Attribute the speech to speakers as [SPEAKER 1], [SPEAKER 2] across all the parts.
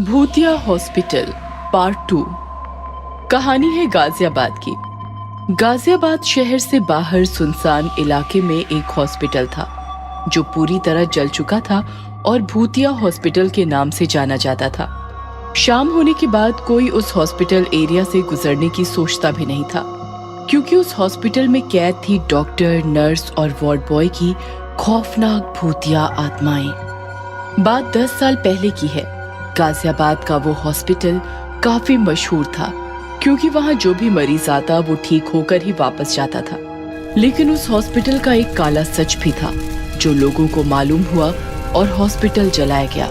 [SPEAKER 1] भूतिया hospital part 2। कहानी है गाजियाबाद की। गाजियाबाद शहर से बाहर सुनसान इलाके में एक हॉस्पिटल था जो पूरी तरह जल चुका था और भूतिया हॉस्पिटल के नाम से जाना जाता था। शाम होने के बाद कोई उस हॉस्पिटल एरिया से गुजरने की सोचता भी नहीं था, क्योंकि उस हॉस्पिटल में कैद थी डॉक्टर, नर्स और वार्ड बॉय की खौफनाक भूतिया आत्माएं। बात 10 साल पहले की है। गाजियाबाद का वो हॉस्पिटल काफी मशहूर था, क्योंकि वहाँ जो भी मरीज आता वो ठीक होकर ही वापस जाता था। लेकिन उस हॉस्पिटल का एक काला सच भी था जो लोगों को मालूम हुआ और हॉस्पिटल जलाया गया।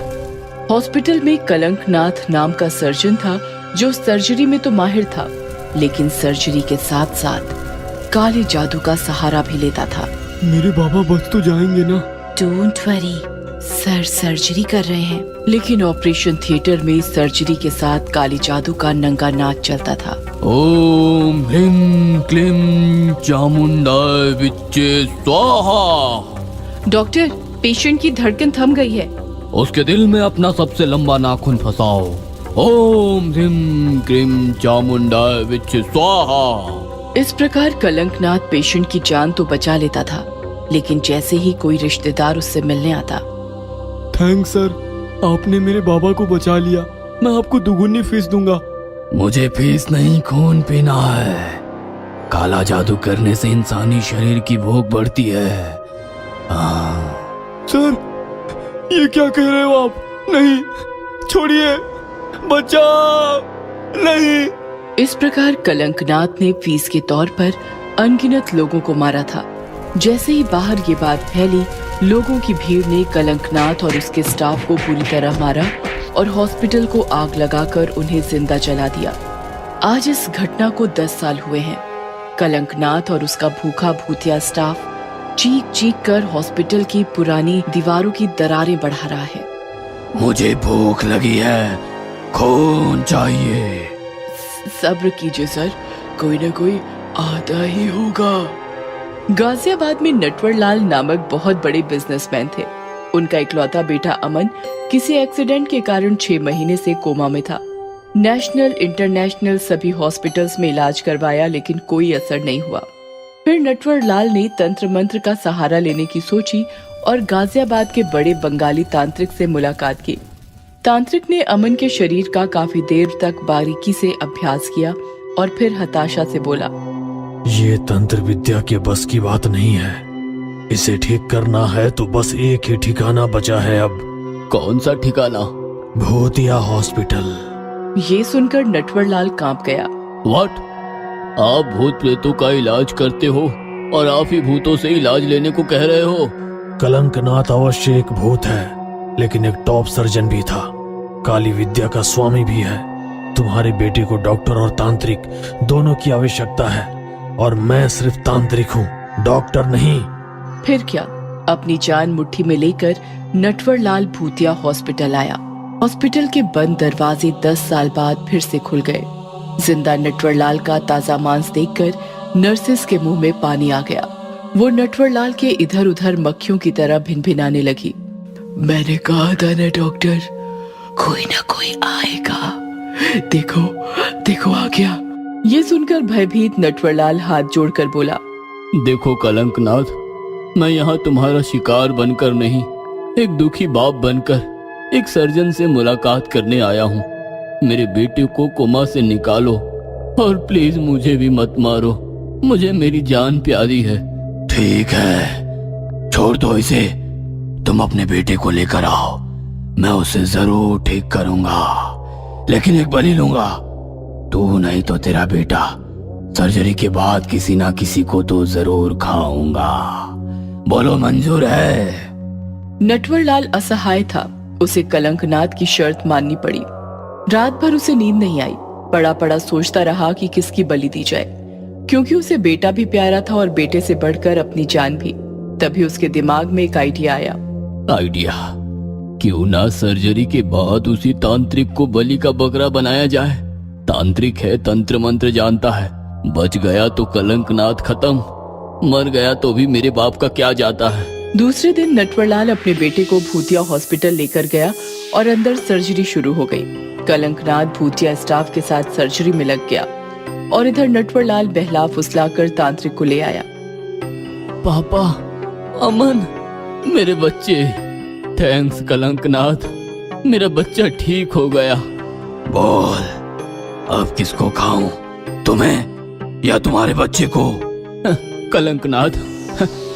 [SPEAKER 1] हॉस्पिटल में कलंकनाथ नाम का सर्जन था जो सर्जरी में तो माहिर था, लेकिन सर्जरी के साथ साथ काले जादू का सहारा भी लेता था।
[SPEAKER 2] मेरे बाबा बच तो जाएंगे ना?
[SPEAKER 1] डोंट वरी सर, सर्जरी कर रहे हैं। लेकिन ऑपरेशन थिएटर में सर्जरी के साथ काली जादू का नंगा नाच चलता था।
[SPEAKER 2] ओम ह्रीं क्लीं चामुंडाय विच्चे स्वाहा।
[SPEAKER 1] डॉक्टर, पेशेंट की धड़कन थम गई है।
[SPEAKER 2] उसके दिल में अपना सबसे लंबा नाखून फंसाओ। ओम ह्रीं क्लीं चामुंडाय विच्चे स्वाहा।
[SPEAKER 1] इस प्रकार कलंकनाथ पेशेंट की जान तो बचा लेता था, लेकिन जैसे ही कोई रिश्तेदार उससे मिलने आता,
[SPEAKER 2] थैंक्स सर, आपने मेरे बाबा को बचा लिया। मैं आपको दुगुनी फीस दूंगा। मुझे फीस नहीं, खून पीना है। काला जादू करने से इंसानी शरीर की भूख बढ़ती है। सर, ये क्या कह रहे हो आप? नहीं, छोड़िए, बचाओ, नहीं।
[SPEAKER 1] इस प्रकार कलंकनाथ ने फीस के तौर पर अनगिनत लोगों को मारा था। जैसे ही बाहर ये बात फैली, लोगों की भीड़ ने कलंकनाथ और उसके स्टाफ को पूरी तरह मारा और हॉस्पिटल को आग लगाकर उन्हें जिंदा जला दिया। आज इस घटना को 10 साल हुए हैं। कलंकनाथ और उसका भूखा भूतिया स्टाफ चीख चीख कर हॉस्पिटल की पुरानी दीवारों की दरारें बढ़ा रहा है।
[SPEAKER 2] मुझे भूख लगी है, खून चाहिए।
[SPEAKER 1] सब्र कीजिए सर, कोई न कोई आता ही होगा। गाजियाबाद में नटवरलाल नामक बहुत बड़े बिजनेसमैन थे। उनका इकलौता बेटा अमन किसी एक्सीडेंट के कारण 6 महीने से कोमा में था। नेशनल इंटरनेशनल सभी हॉस्पिटल्स में इलाज करवाया, लेकिन कोई असर नहीं हुआ। फिर नटवरलाल ने तंत्र मंत्र का सहारा लेने की सोची और गाजियाबाद के बड़े बंगाली तांत्रिक से मुलाकात की। तांत्रिक ने अमन के शरीर का काफी देर तक बारीकी से अभ्यास किया और फिर हताशा से बोला,
[SPEAKER 2] ये तंत्र विद्या के बस की बात नहीं है। इसे ठीक करना है तो बस एक ही ठिकाना बचा है अब। कौन सा ठिकाना? भूतिया हॉस्पिटल।
[SPEAKER 1] ये सुनकर नटवरलाल कांप गया।
[SPEAKER 2] व्हाट? आप भूत प्रेतों का इलाज करते हो और आप ही भूतों से इलाज लेने को कह रहे हो? कलंकनाथ अवश्य एक भूत है, लेकिन एक टॉप सर्जन भी था। काली विद्या का स्वामी भी है। तुम्हारे बेटे को डॉक्टर और तांत्रिक दोनों की आवश्यकता है, और मैं सिर्फ तांत्रिक हूँ, डॉक्टर नहीं।
[SPEAKER 1] फिर क्या, अपनी जान मुट्ठी में लेकर नटवरलाल भूतिया हॉस्पिटल आया। हॉस्पिटल के बंद दरवाजे 10 साल बाद फिर से खुल गए। जिंदा नटवरलाल का ताजा मांस देखकर नर्सेस के मुंह में पानी आ गया। वो नटवरलाल के इधर उधर मक्खियों की तरह भिनभिनाने लगी। मैंने कहा था ना डॉक्टर, कोई ना कोई आएगा। देखो देखो, आ गया। ये सुनकर भयभीत नटवरलाल हाथ जोड़कर बोला,
[SPEAKER 2] देखो कलंकनाथ, मैं यहाँ तुम्हारा शिकार बनकर नहीं, एक दुखी बाप बनकर एक सर्जन से मुलाकात करने आया हूँ। मेरे बेटे को कोमा से निकालो और प्लीज मुझे भी मत मारो। मुझे मेरी जान प्यारी है। ठीक है, छोड़ दो इसे। तुम अपने बेटे को लेकर आओ, मैं उसे जरूर ठीक करूंगा, लेकिन एक बलि लूंगा। तू नहीं तो तेरा बेटा। सर्जरी के बाद किसी ना किसी को तो जरूर खाऊंगा। बोलो, मंजूर है?
[SPEAKER 1] नटवरलाल असहाय था। उसे कलंकनाथ की शर्त माननी पड़ी। रात भर उसे नींद नहीं आई। पड़ा पड़ा सोचता रहा कि किसकी बलि दी जाए, क्योंकि उसे बेटा भी प्यारा था और बेटे से बढ़कर अपनी जान भी। तभी उसके दिमाग में एक आइडिया आया।
[SPEAKER 2] आइडिया? क्यों ना सर्जरी के बाद उसी तांत्रिक को बलि का बकरा बनाया जाए। तांत्रिक है, तंत्र मंत्र जानता है। बच गया तो कलंकनाथ खत्म, मर गया तो भी मेरे बाप का क्या जाता है।
[SPEAKER 1] दूसरे दिन नटवरलाल अपने बेटे को भूतिया हॉस्पिटल लेकर गया और अंदर सर्जरी शुरू हो गई। कलंकनाथ भूतिया स्टाफ के साथ सर्जरी में लग गया और इधर नटवरलाल बहला फुसलाकर तांत्रिक को ले आया।
[SPEAKER 2] पापा, अमन, मेरे बच्चे। थैंक्स कलंकनाथ, मेरा बच्चा ठीक हो गया। बोल, अब किसको खाऊं, तुम्हें या तुम्हारे बच्चे को? कलंकनाथ,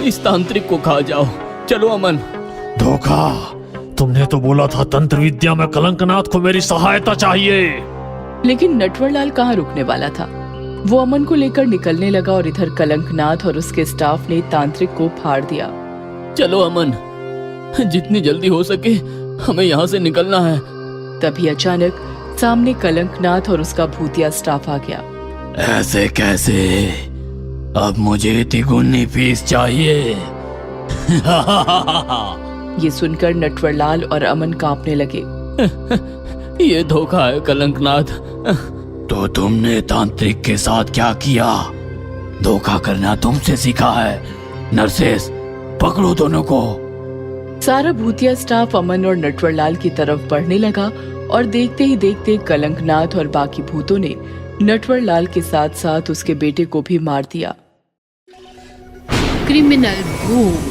[SPEAKER 2] इस तांत्रिक को खा जाओ। चलो अमन।
[SPEAKER 3] धोखा, तुमने तो बोला था तंत्र विद्या में कलंकनाथ को मेरी सहायता चाहिए।
[SPEAKER 1] लेकिन नटवरलाल कहाँ रुकने वाला था। वो अमन को लेकर निकलने लगा और इधर कलंकनाथ और उसके स्टाफ ने तांत्रिक को फाड़ दिया।
[SPEAKER 2] चलो अमन, जितनी जल्दी हो सके हमें यहाँ से निकलना है।
[SPEAKER 1] तभी अचानक सामने कलंकनाथ और उसका भूतिया स्टाफ आ गया।
[SPEAKER 2] ऐसे कैसे? अब मुझे तिगुनी फीस चाहिए।
[SPEAKER 1] ये सुनकर नटवरलाल और अमन कांपने लगे।
[SPEAKER 2] ये धोखा है कलंकनाथ। तो तुमने तांत्रिक के साथ क्या किया? धोखा करना तुमसे सीखा है। नर्सेस, पकड़ो दोनों को।
[SPEAKER 1] सारा भूतिया स्टाफ अमन और नटवरलाल की तरफ बढ़ने लगा और देखते ही देखते कलंकनाथ और बाकी भूतों ने नटवरलाल के साथ साथ उसके बेटे को भी मार दिया।
[SPEAKER 4] क्रिमिनल भूत।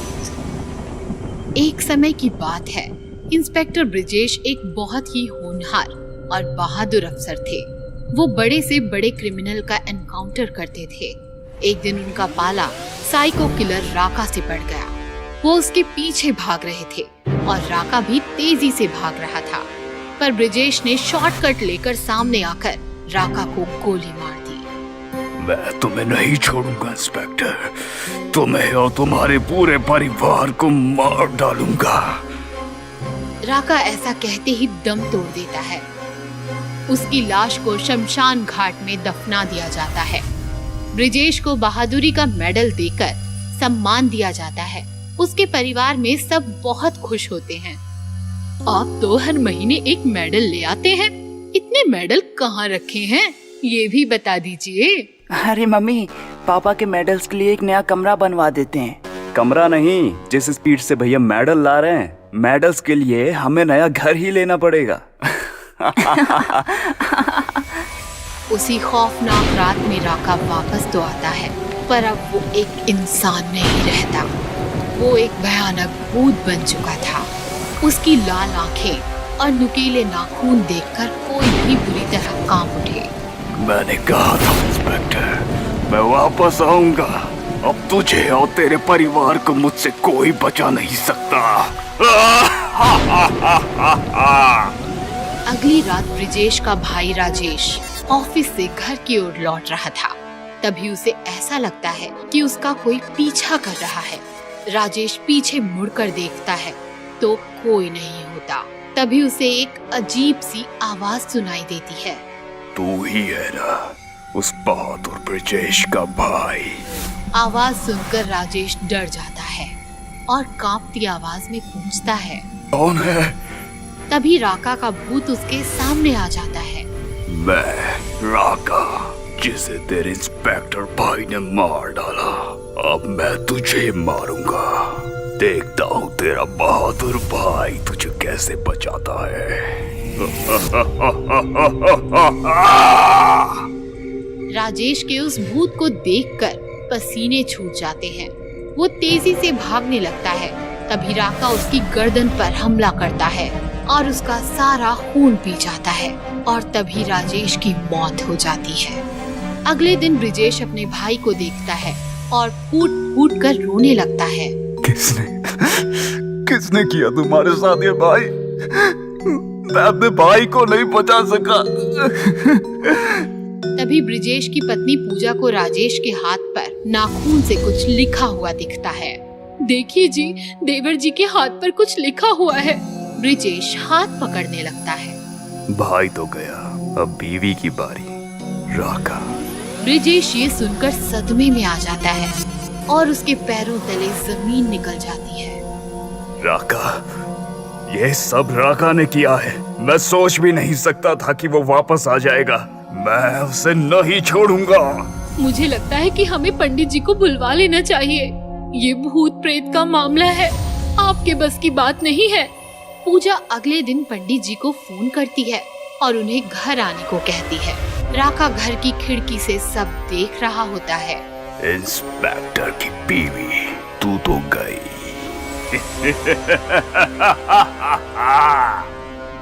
[SPEAKER 4] एक समय की बात है, इंस्पेक्टर ब्रिजेश एक बहुत ही होनहार और बहादुर अफसर थे। वो बड़े से बड़े क्रिमिनल का एनकाउंटर करते थे। एक दिन उनका पाला साइको किलर राका से पड़ गया। वो उसके पीछे भाग रहे थे और राका भी तेजी से भाग रहा था, पर ब्रिजेश ने शॉर्टकट लेकर सामने आकर राका को गोली मार दी।
[SPEAKER 5] मैं तुम्हें नहीं छोड़ूंगा इंस्पेक्टर, तुम्हें और तुम्हारे पूरे परिवार को मार डालूंगा।
[SPEAKER 4] राका ऐसा कहते ही दम तोड़ देता है। उसकी लाश को शमशान घाट में दफना दिया जाता है। ब्रिजेश को बहादुरी का मेडल देकर सम्मान दिया जाता है। उसके परिवार में सब बहुत खुश होते हैं। आप तो हर महीने एक मेडल ले आते हैं, इतने मेडल कहाँ रखे हैं ये भी बता दीजिए।
[SPEAKER 6] अरे मम्मी, पापा के मेडल्स के लिए एक नया कमरा बनवा देते हैं।
[SPEAKER 5] कमरा नहीं, जिस स्पीड से भैया मेडल ला रहे हैं, मेडल्स के लिए हमें नया घर ही लेना पड़ेगा।
[SPEAKER 4] उसी खौफनाक रात में राका वापस तो आता है, पर अब वो एक इंसान नहीं रहता। वो एक भयानक भूत बन चुका था। उसकी लाल आंखें और नुकीले नाखून देखकर कोई भी बुरी तरह कांप उठे।
[SPEAKER 5] मैंने कहा था इंस्पेक्टर, मैं वापस आऊंगा। अब तुझे और तेरे परिवार को मुझसे कोई बचा नहीं सकता।
[SPEAKER 4] अगली रात ब्रिजेश का भाई राजेश ऑफिस से घर की ओर लौट रहा था। तभी उसे ऐसा लगता है कि उसका कोई पीछा कर रहा है। राजेश पीछे मुड़कर देखता है तो कोई नहीं होता। तभी उसे एक अजीब सी आवाज सुनाई देती है।
[SPEAKER 5] तू ही है ना उस बहादुर ब्रिजेश का भाई?
[SPEAKER 4] आवाज सुनकर राजेश डर जाता है और कांपती आवाज में पूछता है,
[SPEAKER 5] कौन है?
[SPEAKER 4] तभी राका का भूत उसके सामने आ जाता है।
[SPEAKER 5] मैं राका, जिसे तेरे इंस्पेक्टर भाई ने मार डाला। अब मैं तुझे मारूंगा। देखता हूँ तेरा बहादुर भाई तुझे कैसे बचाता है।
[SPEAKER 4] राजेश के उस भूत को देखकर पसीने छूट जाते हैं। वो तेजी से भागने लगता है। तभी राका उसकी गर्दन पर हमला करता है और उसका सारा खून पी जाता है और तभी राजेश की मौत हो जाती है। अगले दिन ब्रिजेश अपने भाई को देखता है और फूट फूट कर रोने लगता है।
[SPEAKER 5] किसने किया तुम्हारे साथ ये भाई? मैं अपने भाई को नहीं बचा सका।
[SPEAKER 4] तभी ब्रिजेश की पत्नी पूजा को राजेश के हाथ पर नाखून से कुछ लिखा हुआ दिखता है। देखिए जी, देवर जी के हाथ पर कुछ लिखा हुआ है। ब्रिजेश हाथ पकड़ने लगता है।
[SPEAKER 5] भाई तो गया, अब बीवी की बारी। राका।
[SPEAKER 4] ब्रिजेश ये सुनकर सदमे में आ जाता है और उसके पैरों तले जमीन निकल जाती है।
[SPEAKER 5] राका, ये सब राका ने किया है। मैं सोच भी नहीं सकता था कि वो वापस आ जाएगा। मैं उसे नहीं छोड़ूंगा।
[SPEAKER 4] मुझे लगता है कि हमें पंडित जी को बुलवा लेना चाहिए। ये भूत प्रेत का मामला है। आपके बस की बात नहीं है। पूजा अगले दिन पंडित जी को फोन करती है और उन्हें घर आने को कहती है। राका घर की खिड़की से सब देख रहा होता है।
[SPEAKER 5] इंस्पेक्टर की बीवी, तू तो गई।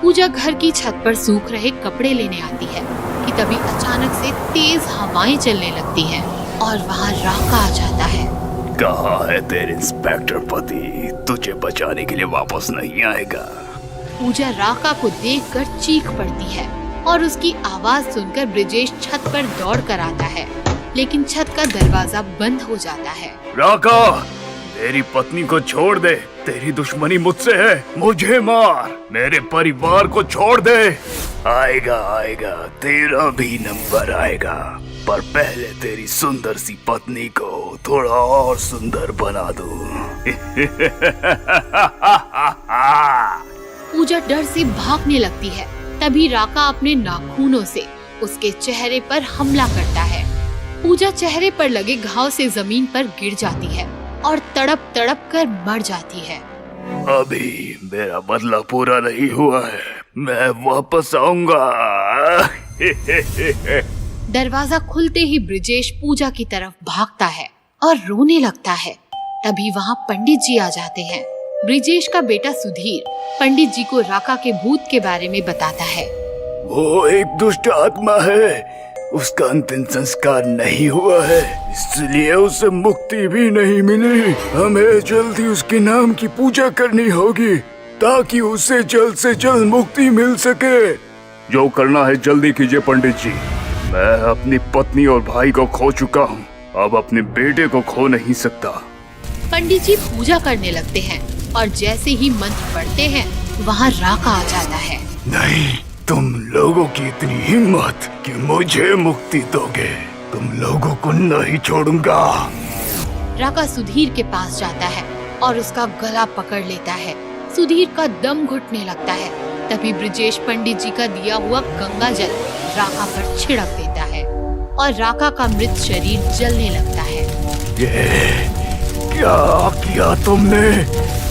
[SPEAKER 4] पूजा घर की छत पर सूख रहे कपड़े लेने आती है कि तभी अचानक से तेज हवाएं चलने लगती हैं और वहाँ राका आ जाता है।
[SPEAKER 5] कहाँ है तेरे इंस्पेक्टर पति? तुझे बचाने के लिए वापस नहीं आएगा।
[SPEAKER 4] पूजा राका को देखकर चीख पड़ती है और उसकी आवाज सुनकर ब्रिजेश छत पर दौड़ कर आता है, लेकिन छत का दरवाजा बंद हो जाता है।
[SPEAKER 5] राका, मेरी पत्नी को छोड़ दे। तेरी दुश्मनी मुझसे है, मुझे मार। मेरे परिवार को छोड़ दे। आएगा आएगा, तेरा भी नंबर आएगा, पर पहले तेरी सुंदर सी पत्नी को थोड़ा और सुंदर बना दूं।
[SPEAKER 4] पूजा डर से भागने लगती है। तभी राका अपने नाखूनों से उसके चेहरे पर हमला करता है। पूजा चेहरे पर लगे घाव से जमीन पर गिर जाती है और तड़प तड़प कर मर जाती है।
[SPEAKER 5] अभी मेरा बदला पूरा नहीं हुआ है, मैं वापस आऊंगा।
[SPEAKER 4] दरवाजा खुलते ही ब्रिजेश पूजा की तरफ भागता है और रोने लगता है। तभी वहाँ पंडित जी आ जाते हैं। ब्रिजेश का बेटा सुधीर पंडित जी को राका के भूत के बारे में बताता है।
[SPEAKER 5] वो एक दुष्ट आत्मा है, उसका अंतिम संस्कार नहीं हुआ है, इसलिए उसे मुक्ति भी नहीं मिली। हमें जल्दी उसके नाम की पूजा करनी होगी ताकि उसे जल्द से जल्द मुक्ति मिल सके। जो करना है जल्दी कीजिए पंडित जी। मैं अपनी पत्नी और भाई को खो चुका हूँ, अब अपने बेटे को खो नहीं सकता।
[SPEAKER 4] पंडित जी पूजा करने लगते हैं और जैसे ही मंत्र पढ़ते हैं वहाँ राका आ जाता है।
[SPEAKER 5] नहीं, तुम लोगों की इतनी हिम्मत कि मुझे मुक्ति दोगे, तुम लोगों को नहीं छोड़ूंगा।
[SPEAKER 4] राका सुधीर के पास जाता है और उसका गला पकड़ लेता है। सुधीर का दम घुटने लगता है। तभी ब्रिजेश पंडित जी का दिया हुआ गंगा जल राका पर छिड़क देता है और राका का मृत शरीर जलने लगता है।
[SPEAKER 5] ये क्या किया तुमने?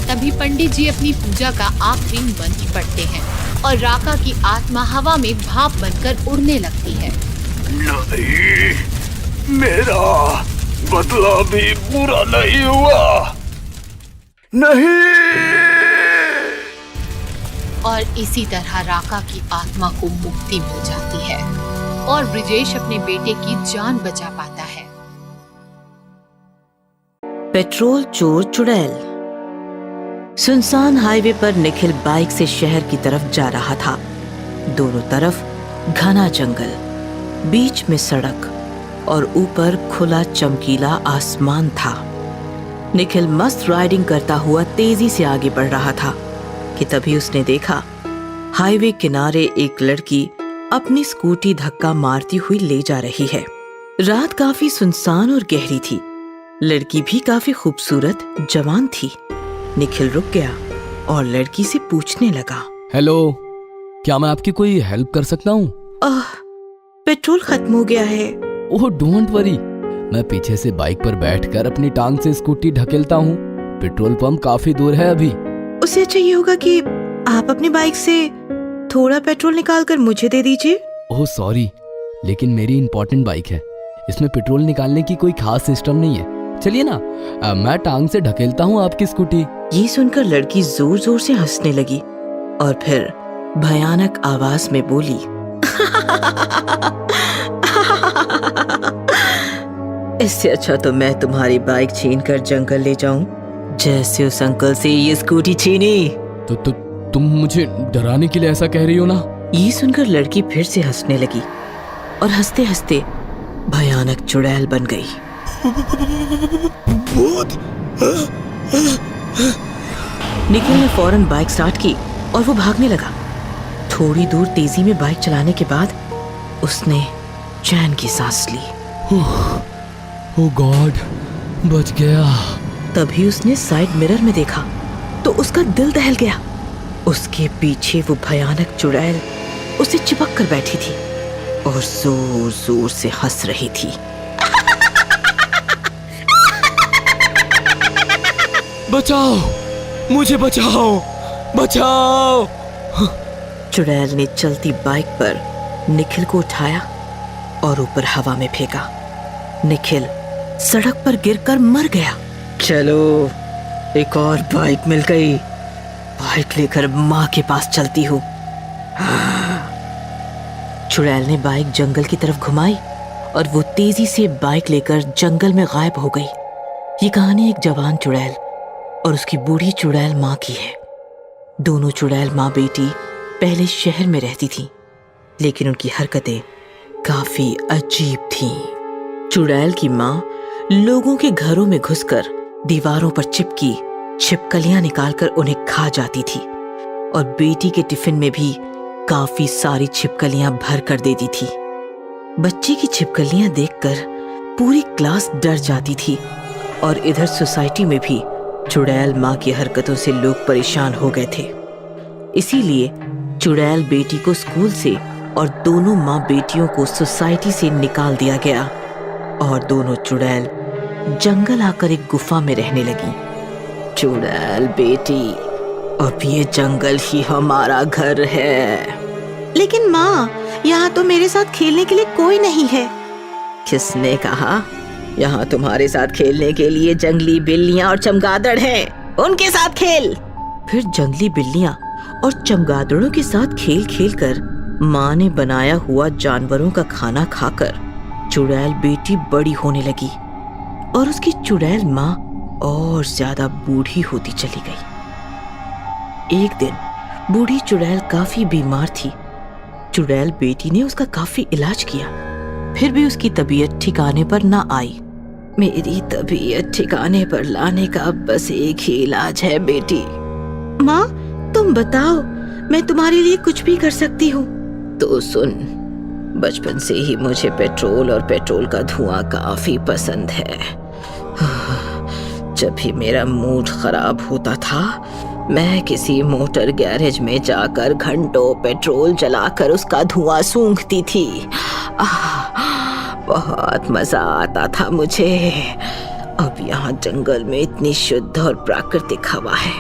[SPEAKER 4] तभी पंडित जी अपनी पूजा का आखिरी मंत्र पढ़ते हैं और राका की आत्मा हवा में भाप बनकर उड़ने लगती है।
[SPEAKER 5] नहीं, मेरा बदला भी पूरा नहीं हुआ। नहीं।
[SPEAKER 4] और इसी तरह राका की आत्मा को मुक्ति मिल जाती है और ब्रिजेश अपने बेटे की जान बचा पाता है।
[SPEAKER 7] पेट्रोल चोर चुड़ैल। सुनसान हाईवे पर निखिल बाइक से शहर की तरफ जा रहा था। दोनों तरफ घना जंगल, बीच में सड़क और ऊपर खुला चमकीला आसमान था। निखिल मस्त राइडिंग करता हुआ तेजी से आगे बढ़ रहा था कि तभी उसने देखा हाईवे किनारे एक लड़की अपनी स्कूटी धक्का मारती हुई ले जा रही है। रात काफी सुनसान और गहरी थी। लड़की भी काफी खूबसूरत जवान थी। निखिल रुक गया और लड़की से पूछने लगा,
[SPEAKER 2] हेलो, क्या मैं आपकी कोई हेल्प कर सकता हूँ?
[SPEAKER 7] पेट्रोल खत्म हो गया है।
[SPEAKER 2] ओह डोंट वरी, मैं पीछे से बाइक पर बैठकर अपनी टांग से स्कूटी ढकेलता हूँ। पेट्रोल पंप काफी दूर है अभी।
[SPEAKER 7] उससे अच्छा ये होगा कि आप अपनी बाइक से थोड़ा पेट्रोल निकाल कर मुझे दे दीजिए।
[SPEAKER 2] ओह सॉरी, लेकिन मेरी इंपॉर्टेंट बाइक है, इसमें पेट्रोल निकालने की कोई खास सिस्टम नहीं है। चलिए ना, मैं टांग से ढकेलता हूँ आपकी स्कूटी।
[SPEAKER 7] ये सुनकर लड़की जोर जोर से हंसने लगी और फिर भयानक आवाज में बोली, इससे अच्छा तो मैं तुम्हारी बाइक छीन कर जंगल ले जाऊं, जैसे उस अंकल से ये स्कूटी छीनी।
[SPEAKER 2] तो तुम मुझे डराने के लिए ऐसा कह रही हो ना?
[SPEAKER 7] ये सुनकर लड़की फिर से हंसने लगी और हंसते हंसते भयानक चुड़ैल बन गई। निखिल ने फौरन बाइक स्टार्ट की और वो भागने लगा। थोड़ी दूर तेजी में बाइक चलाने के बाद उसने चैन की सांस ली।
[SPEAKER 2] ओह गॉड, बच गया।
[SPEAKER 7] तभी उसने साइड मिरर में देखा तो उसका दिल दहल गया। उसके पीछे वो भयानक चुड़ैल उसे चिपक कर बैठी थी और जोर जोर से हंस रही थी।
[SPEAKER 2] बचाओ, मुझे बचाओ, बचाओ।
[SPEAKER 7] चुड़ैल ने चलती बाइक पर निखिल को उठाया और ऊपर हवा में फेंका। निखिल सड़क पर गिरकर मर गया। चलो, एक और बाइक मिल गई। बाइक लेकर माँ के पास चलती हूँ। चुड़ैल ने बाइक जंगल की तरफ घुमाई और वो तेजी से बाइक लेकर जंगल में गायब हो गई। ये कहानी एक जवान चुड़ैल और उसकी बूढ़ी चुड़ैल माँ की है। दोनों चुड़ैल माँ बेटी पहले शहर में रहती थीं, लेकिन उनकी हरकतें काफी अजीब थीं। चुड़ैल की माँ लोगों के घरों में घुसकर दीवारों पर चिपकी छिपकलियां निकालकर उन्हें खा जाती थी और बेटी के टिफिन में भी काफी सारी छिपकलियां भर कर देती थी। बच्ची की छिपकलियां देखकर पूरी क्लास डर जाती थी और इधर सोसाइटी में भी चुड़ैल माँ की हरकतों से लोग परेशान हो गए थे। इसीलिए चुड़ैल बेटी को स्कूल से और दोनों माँ बेटियों को सोसाइटी से निकाल दिया गया और दोनों चुड़ैल जंगल आकर एक गुफा में रहने लगी। चुड़ैल बेटी, अब ये जंगल ही हमारा घर है। लेकिन माँ, यहाँ तो मेरे साथ खेलने के लिए कोई नहीं है। किसने कहा? यहाँ तुम्हारे साथ खेलने के लिए जंगली बिल्लियाँ और चमगादड़ हैं। उनके साथ खेल। फिर जंगली बिल्लियाँ और चमगादड़ों के साथ खेल खेल कर माँ ने बनाया हुआ जानवरों का खाना खाकर चुड़ैल बेटी बड़ी होने लगी और उसकी चुड़ैल माँ और ज्यादा बूढ़ी होती चली गई। एक दिन बूढ़ी चुड़ैल काफी बीमार थी। चुड़ैल बेटी ने उसका काफी इलाज किया, फिर भी उसकी तबीयत ठिकाने पर ना आई। मेरी तबीयत ठिकाने पर लाने का बस एक ही इलाज है बेटी। माँ, तुम बताओ, मैं तुम्हारे लिए कुछ भी कर सकती हूँ। तो सुन, बचपन से ही मुझे पेट्रोल और पेट्रोल का धुआं काफी पसंद है। जब भी मेरा मूड खराब होता था, मैं किसी मोटर गैरेज में जाकर घंटों पेट्रोल जलाकर उसका धुआं सूंघती थी। बहुत मजा आता था मुझे। अब यहाँ जंगल में इतनी शुद्ध और प्राकृतिक हवा है,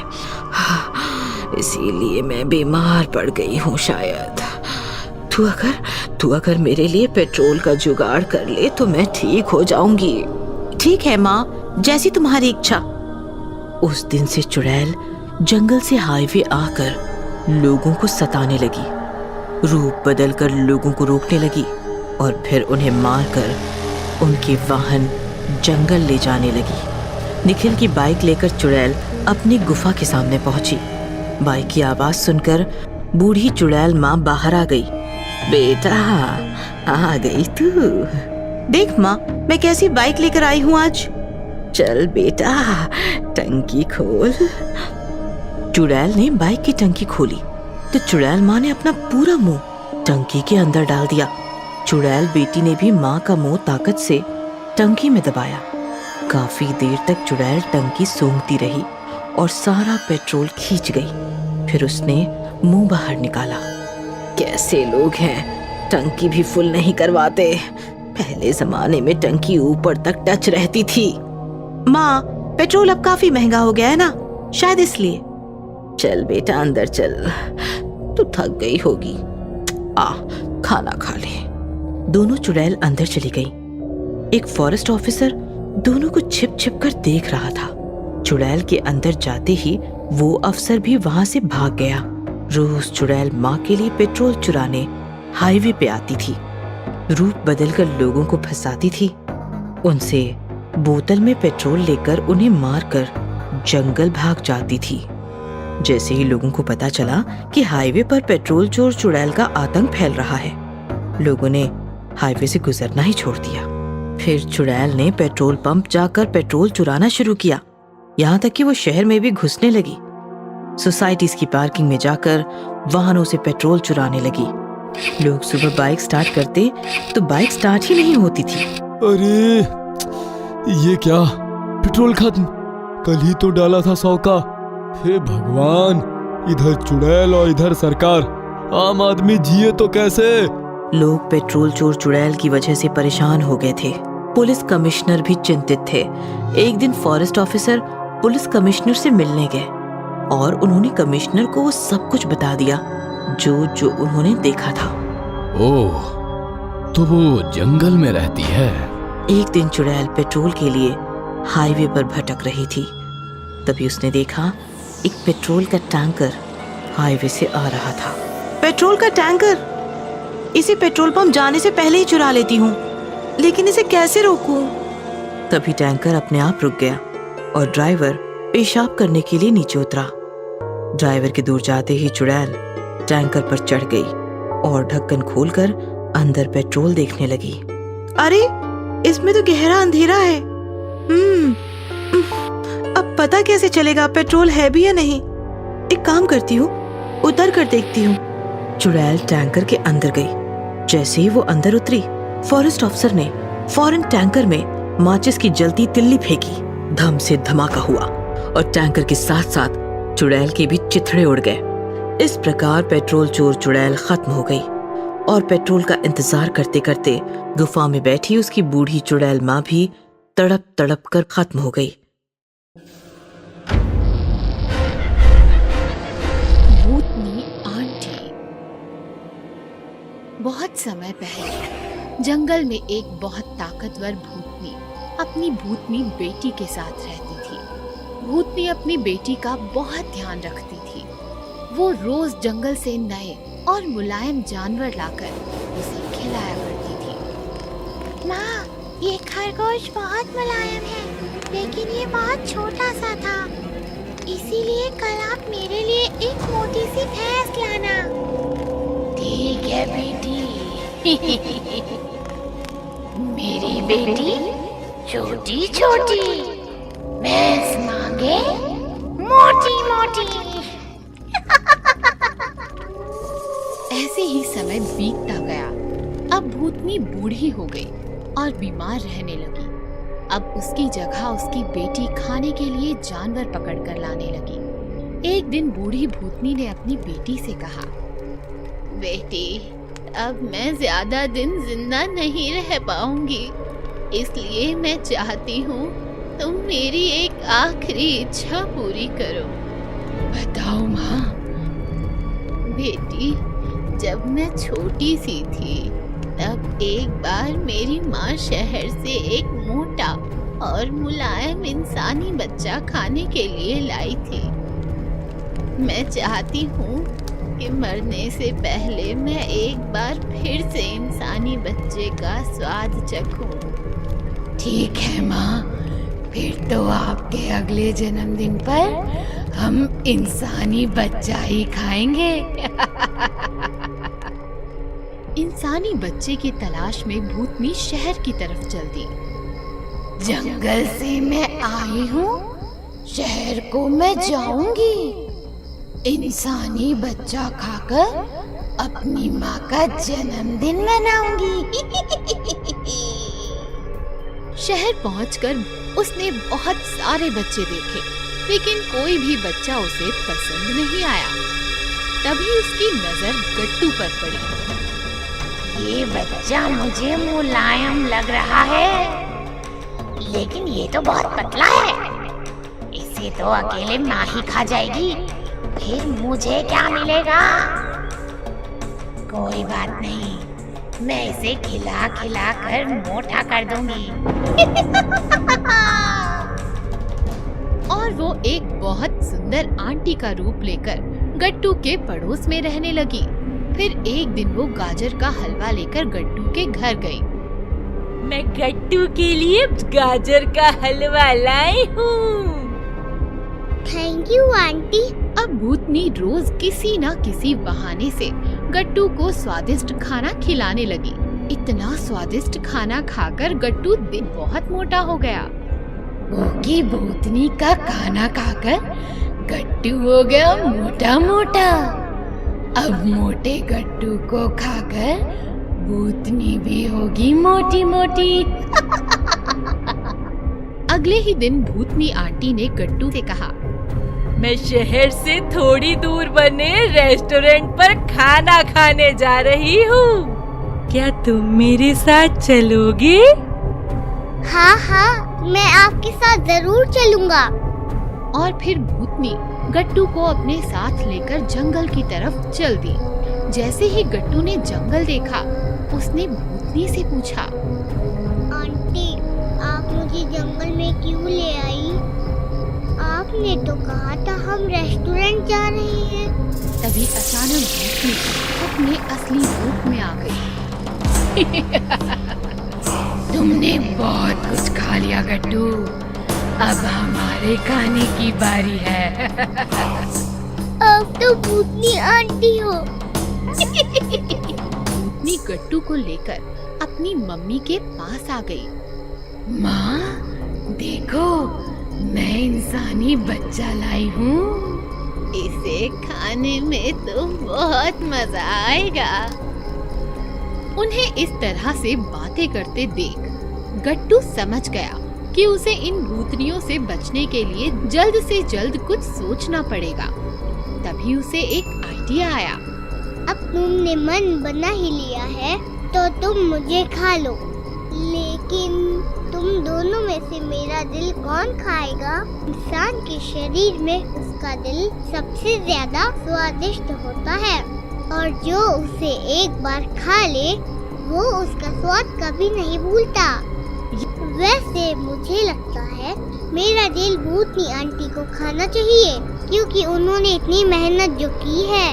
[SPEAKER 7] इसीलिए मैं बीमार पड़ गई हूँ शायद। तू अगर मेरे लिए पेट्रोल का जुगाड़ कर ले तो मैं ठीक हो जाऊंगी। ठीक है माँ, जैसी तुम्हारी इच्छा। उस दिन से चुड़ैल जंगल से हाईवे आकर लोगों को सताने लगी, रूप बदलकर लोगों को रोकने लगी और फिर उन्हें मारकर उनके वाहन जंगल ले जाने लगी। निखिल की बाइक लेकर चुड़ैल अपनी गुफा के सामने पहुंची। बाइक की आवाज सुनकर बूढ़ी चुड़ैल माँ बाहर आ गई। बेटा, आ गई तू। देख माँ, मैं कैसी बाइक लेकर आई हूँ आज। चल बेटा, टंकी खोल। चुड़ैल ने बाइक की टंकी खोली तो चुड़ैल माँ ने अपना पूरा मुंह टंकी के अंदर डाल दिया। चुड़ैल बेटी ने भी माँ का मुंह ताकत से टंकी में दबाया। काफी देर तक चुड़ैल टंकी सूंघती रही और सारा पेट्रोल खींच गई। फिर उसने मुंह बाहर निकाला। कैसे लोग हैं, टंकी भी फुल नहीं करवाते। पहले जमाने में टंकी ऊपर तक टच रहती थी। माँ, पेट्रोल अब काफी महंगा हो गया है ना, शायद इसलिए। चल बेटा, अंदर चल, तू थक गई होगी। खाना खा ले। दोनों चुड़ैल अंदर चली गई। एक फॉरेस्ट ऑफिसर दोनों को छिप छिप कर देख रहा था। चुड़ैल के अंदर जाते ही वो अफसर भी वहां से भाग गया। रोज चुड़ैल माँ के लिए पेट्रोल चुराने हाईवे पे आती थी, रूप बदलकर लोगों को फंसाती थी, उनसे बोतल में पेट्रोल लेकर उन्हें मारकर जंगल भाग जाती थी। जैसे ही लोगों को पता चला कि हाईवे पर पेट्रोल चोर चुड़ैल का आतंक फैल रहा है, लोगों ने हाईवे से गुजरना ही छोड़ दिया। फिर चुड़ैल ने पेट्रोल पंप जाकर पेट्रोल चुराना शुरू किया, यहाँ तक कि वो शहर में भी घुसने लगी। सोसाइटीज की पार्किंग में जाकर वाहनों से पेट्रोल चुराने लगी। लोग सुबह बाइक स्टार्ट करते तो बाइक स्टार्ट ही नहीं होती थी।
[SPEAKER 2] अरे ये क्या, पेट्रोल खत्म, कल ही तो डाला था 100 का। हे भगवान, इधर चुड़ैल और इधर सरकार, आम आदमी जिए तो कैसे।
[SPEAKER 7] लोग पेट्रोल चोर चुड़ैल की वजह से परेशान हो गए थे। पुलिस कमिश्नर भी चिंतित थे। एक दिन फॉरेस्ट ऑफिसर पुलिस कमिश्नर से मिलने गए। और उन्होंने कमिश्नर को वो सब कुछ बता दिया जो जो उन्होंने देखा था।
[SPEAKER 5] ओह, तो वो जंगल में रहती है।
[SPEAKER 7] एक दिन चुड़ैल पेट्रोल के लिए हाईवे पर भटक रही थी। तभी उसने देखा एक पेट्रोल का टैंकर हाईवे से आ रहा था। पेट्रोल का टैंकर! इसे पेट्रोल पंप जाने से पहले ही चुरा लेती हूँ, लेकिन इसे कैसे रोकूं? तभी टैंकर अपने आप रुक गया और ड्राइवर पेशाब करने के लिए नीचे उतरा। ड्राइवर के दूर जाते ही चुड़ैल टैंकर पर चढ़ गई और ढक्कन खोलकर अंदर पेट्रोल देखने लगी। अरे, इसमें तो गहरा अंधेरा है। अब पता कैसे चलेगा पेट्रोल है भी या नहीं? एक काम करती हूँ, उतर कर देखती हूँ। चुड़ैल टैंकर के अंदर गई। जैसे ही वो अंदर उतरी, फॉरेस्ट अफसर ने फौरन टैंकर में माचिस की जलती तिल्ली फेंकी। धम से धमाका हुआ और टैंकर के साथ साथ चुड़ैल के भी चिथड़े उड़ गए। इस प्रकार पेट्रोल चोर चुड़ैल खत्म हो गई और पेट्रोल का इंतजार करते करते गुफा में बैठी उसकी बूढ़ी चुड़ैल माँ भी तड़प तड़प कर खत्म हो गई।
[SPEAKER 4] भूतनी आंटी। बहुत समय पहले जंगल में एक बहुत ताकतवर भूतनी अपनी भूतनी बेटी के साथ रहती थी। भूतनी अपनी बेटी का बहुत ध्यान रखती थी। वो रोज जंगल से नए और मुलायम जानवर लाकर उसे खिलाया करती थी।
[SPEAKER 8] माँ, ये खरगोश बहुत मुलायम है, लेकिन ये बहुत छोटा सा था। इसीलिए कल आप मेरे लिए एक मोटी सी भैंस लाना।
[SPEAKER 9] ठीक है बेटी। मेरी बेटी छोटी छोटी, भैंस मांगे मोटी मोटी।
[SPEAKER 4] ऐसे ही समय बीतता गया। अब भूतनी बूढ़ी हो गई और बीमार रहने लगी। अब उसकी जगह उसकी बेटी खाने के लिए जानवर पकड़कर लाने लगी। एक दिन बूढ़ी भूतनी ने अपनी बेटी से कहा, बेटी, अब मैं ज्यादा दिन जिंदा नहीं रह पाऊंगी, इसलिए मैं चाहती हूँ तुम मेरी एक आखिरी इच्छा पूरी करो।
[SPEAKER 9] बताओ माँ।
[SPEAKER 4] बेटी, जब मैं छोटी सी थी तब एक बार मेरी माँ शहर से एक मोटा और मुलायम इंसानी बच्चा खाने के लिए लाई थी। मैं चाहती हूँ कि मरने से पहले मैं एक बार फिर से इंसानी बच्चे का स्वाद चखूं।
[SPEAKER 9] ठीक है माँ, फिर तो आपके अगले जन्मदिन पर हम इंसानी बच्चा ही खाएंगे।
[SPEAKER 4] इंसानी बच्चे की तलाश में भूतनी शहर की तरफ चल दी।
[SPEAKER 9] जंगल से मैं आई हूँ, शहर को मैं जाऊंगी। इंसानी बच्चा खाकर अपनी माँ का जन्मदिन मनाऊंगी।
[SPEAKER 4] शहर पहुंचकर उसने बहुत सारे बच्चे देखे, लेकिन कोई भी बच्चा उसे पसंद नहीं आया। तभी उसकी नजर गट्टू पर पड़ी।
[SPEAKER 9] ये बच्चा मुझे मुलायम लग रहा है, लेकिन ये तो बहुत पतला है। इसे तो अकेले माँ ही खा जाएगी, फिर मुझे क्या मिलेगा? कोई बात नहीं, मैं इसे खिला खिला कर मोटा कर दूंगी।
[SPEAKER 4] और वो एक बहुत सुंदर आंटी का रूप लेकर गट्टू के पड़ोस में रहने लगी। फिर एक दिन वो गाजर का हलवा लेकर गट्टू के घर गई।
[SPEAKER 10] मैं गट्टू के लिए गाजर का हलवा लाई हूँ।
[SPEAKER 8] Thank you aunty.
[SPEAKER 4] अब भूतनी रोज किसी न किसी बहाने से गट्टू को स्वादिष्ट खाना खिलाने लगी। इतना स्वादिष्ट खाना खाकर गट्टू दिन बहुत मोटा हो गया।
[SPEAKER 9] भूखी भूतनी का खाना खाकर गट्टू हो गया मोटा मोटा। अब मोटे गट्टू को खाकर भूतनी भी होगी मोटी मोटी।
[SPEAKER 4] अगले ही दिन भूतनी आंटी ने गट्टू से कहा,
[SPEAKER 10] मैं शहर से थोड़ी दूर बने रेस्टोरेंट पर खाना खाने जा रही हूँ। क्या तुम मेरे साथ चलोगे?
[SPEAKER 8] हाँ हाँ, मैं आपके साथ जरूर चलूंगा।
[SPEAKER 4] और फिर भूतनी गट्टू को अपने साथ लेकर जंगल की तरफ चल दी। जैसे ही गट्टू ने जंगल देखा, उसने भूतनी से पूछा,
[SPEAKER 8] आंटी, आप मुझे जंगल में क्यों ले आई? आपने तो कहा था हम रेस्टोरेंट जा रहे हैं।
[SPEAKER 4] तभी अचानक भूतनी अपने असली रूप में आ गई।
[SPEAKER 9] तुमने बहुत कुछ खा लिया गट्टू, अब हमारे खाने की बारी है।
[SPEAKER 8] अब तो भूतनी आंटी हो।
[SPEAKER 4] भूतनी गट्टू को लेकर अपनी मम्मी के पास आ गई।
[SPEAKER 9] माँ, देखो, मैं इंसानी बच्चा लाई हूँ।
[SPEAKER 4] इसे खाने में तो बहुत मजा आएगा। उन्हें इस तरह से बातें करते देख गट्टू समझ गया कि उसे इन भूतनियों से बचने के लिए जल्द से जल्द कुछ सोचना पड़ेगा। तभी उसे एक आइडिया आया।
[SPEAKER 8] अब तुमने मन बना ही लिया है तो तुम मुझे खा लो, लेकिन तुम दोनों में से मेरा दिल कौन खाएगा? इंसान के शरीर में उसका दिल सबसे ज्यादा स्वादिष्ट होता है और जो उसे एक बार खा ले वो उसका स्वाद कभी नहीं भूलता। वैसे मुझे लगता है मेरा दिल भूतनी आंटी को खाना चाहिए, क्योंकि उन्होंने इतनी मेहनत जो की है।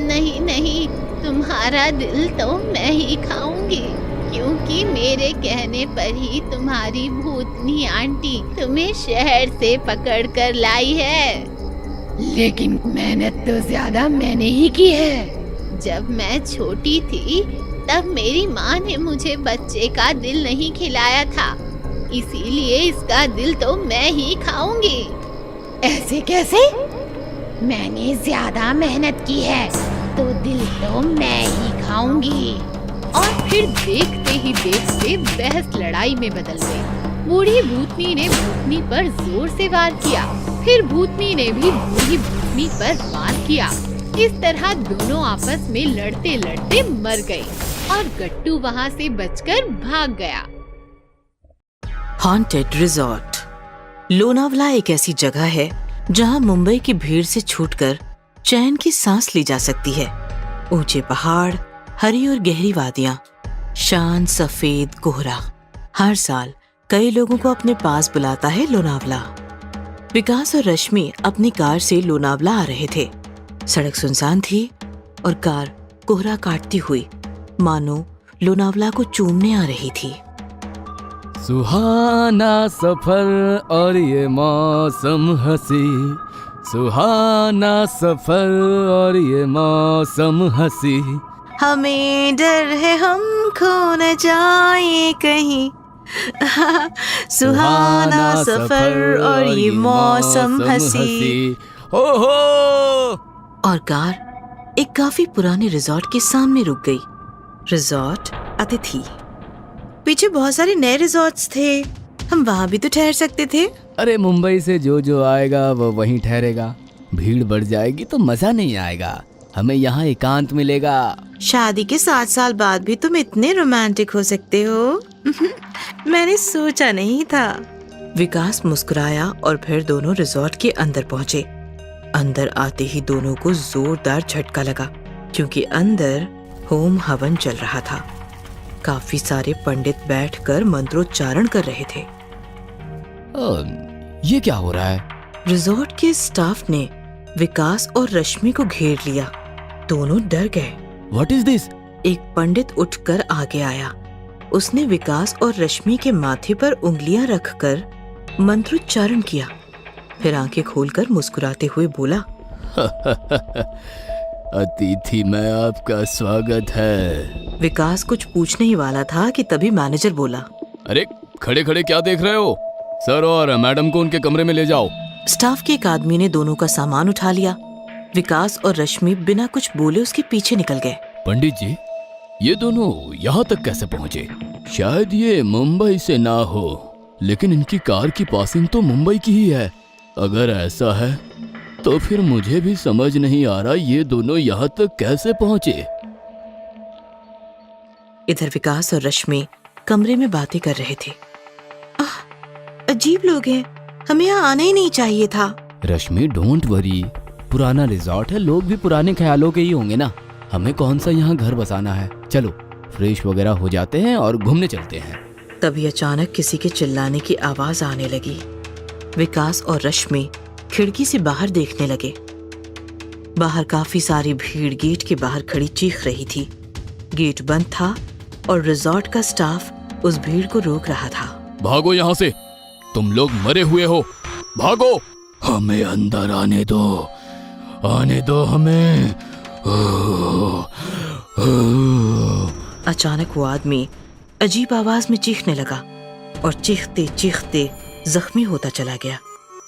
[SPEAKER 4] नहीं नहीं, तुम्हारा दिल तो मैं ही खाऊंगी, क्योंकि मेरे कहने पर ही तुम्हारी भूतनी आंटी तुम्हें शहर से पकड़ कर लाई है।
[SPEAKER 9] लेकिन मेहनत तो ज्यादा मैंने ही की है।
[SPEAKER 4] जब मैं छोटी थी तब मेरी माँ ने मुझे बच्चे का दिल नहीं खिलाया था, इसीलिए इसका दिल तो मैं ही खाऊंगी।
[SPEAKER 9] ऐसे कैसे? मैंने ज्यादा मेहनत की है तो दिल तो मैं ही खाऊंगी।
[SPEAKER 4] और फिर देखते ही देखते बहस लड़ाई में बदल गई। बूढ़ी भूतनी ने भूतनी पर जोर से वार किया, फिर भूतनी ने भी बूढ़ी भूतनी पर वार किया। इस तरह दोनों आपस में लड़ते लड़ते मर गए और गट्टू वहाँ से बचकर भाग गया।
[SPEAKER 7] Haunted resort. लोनावला एक ऐसी जगह है जहां मुंबई की भीड़ से छूटकर चैन की सांस ली जा सकती है। ऊंचे पहाड़, हरी और गहरी वादियां, शांत सफेद कोहरा। हर साल कई लोगों को अपने पास बुलाता है लोनावला। विकास और रश्मि अपनी कार से लोनावला आ रहे थे। सड़क सुनसान थी और कार कोहरा काटती हुई मानो लोनावला को चूमने आ रही थी।
[SPEAKER 2] सुहाना सफर और ये मौसम हंसी, सुहाना सफर और ये मौसम हंसी।
[SPEAKER 7] हमें डर है हम खो न जाए कहीं, सुहाना सफर और ये मौसम हंसी।
[SPEAKER 2] हो
[SPEAKER 7] और कार एक काफी पुराने रिजॉर्ट के सामने रुक गई। रिजॉर्ट अतिथि। पीछे बहुत सारे नए रिजॉर्ट्स थे, हम वहाँ भी तो ठहर सकते थे।
[SPEAKER 2] अरे मुंबई से जो आएगा वो वहीं ठहरेगा। भीड़ बढ़ जाएगी तो मजा नहीं आएगा, हमें यहाँ एकांत मिलेगा।
[SPEAKER 7] शादी के 7 साल बाद भी तुम इतने रोमांटिक हो सकते हो। मैंने सोचा नहीं था। विकास मुस्कुराया और फिर दोनों रिजॉर्ट के अंदर पहुंचे। अंदर आते ही दोनों को जोरदार झटका लगा, क्योंकि अंदर होम हवन चल रहा था। काफी सारे पंडित बैठकर मंत्रोच्चारण कर रहे थे।
[SPEAKER 2] ये क्या हो रहा है?
[SPEAKER 7] रिजॉर्ट के स्टाफ ने विकास और रश्मि को घेर लिया। दोनों डर गए।
[SPEAKER 2] What is this?
[SPEAKER 7] एक पंडित उठकर आगे आया। उसने विकास और रश्मि के माथे पर उंगलियां रखकर मंत्रोच्चारण किया, फिर आंखें खोलकर मुस्कुराते हुए बोला,
[SPEAKER 2] अतिथि में आपका स्वागत है।
[SPEAKER 7] विकास कुछ पूछने ही वाला था कि तभी मैनेजर बोला,
[SPEAKER 2] अरे खड़े खड़े क्या देख रहे हो? सर और मैडम को उनके कमरे में ले जाओ।
[SPEAKER 7] स्टाफ के एक आदमी ने दोनों का सामान उठा लिया। विकास और रश्मि बिना कुछ बोले उसके पीछे निकल गए।
[SPEAKER 2] पंडित जी, ये दोनों यहाँ तक कैसे पहुँचे? शायद ये मुंबई से ना हो, लेकिन इनकी कार की पासिंग तो मुंबई की ही है। अगर ऐसा है तो फिर मुझे भी समझ नहीं आ रहा ये दोनों यहाँ तक कैसे पहुँचे।
[SPEAKER 7] इधर विकास और रश्मि कमरे में बातें कर रहे थे। अजीब लोग हैं, हमें यहाँ आना ही नहीं चाहिए था।
[SPEAKER 2] रश्मि डोंट वरी, पुराना रिजॉर्ट है, लोग भी पुराने ख्यालों के ही होंगे ना। हमें कौन सा यहाँ घर बसाना है। चलो फ्रेश वगैरह हो जाते हैं और घूमने चलते हैं।
[SPEAKER 7] तभी अचानक किसी के चिल्लाने की आवाज आने लगी। विकास और रश्मि खिड़की से बाहर देखने लगे। बाहर काफी सारी भीड़ गेट के बाहर खड़ी चीख रही थी। गेट बंद था और रिजॉर्ट का स्टाफ उस भीड़ को रोक रहा था।
[SPEAKER 2] भागो यहाँ से, तुम लोग मरे हुए हो, भागो। हमें अंदर आने दो हमें।
[SPEAKER 7] अचानक वो आदमी अजीब आवाज में चीखने लगा और चीखते चीखते जख्मी होता चला गया।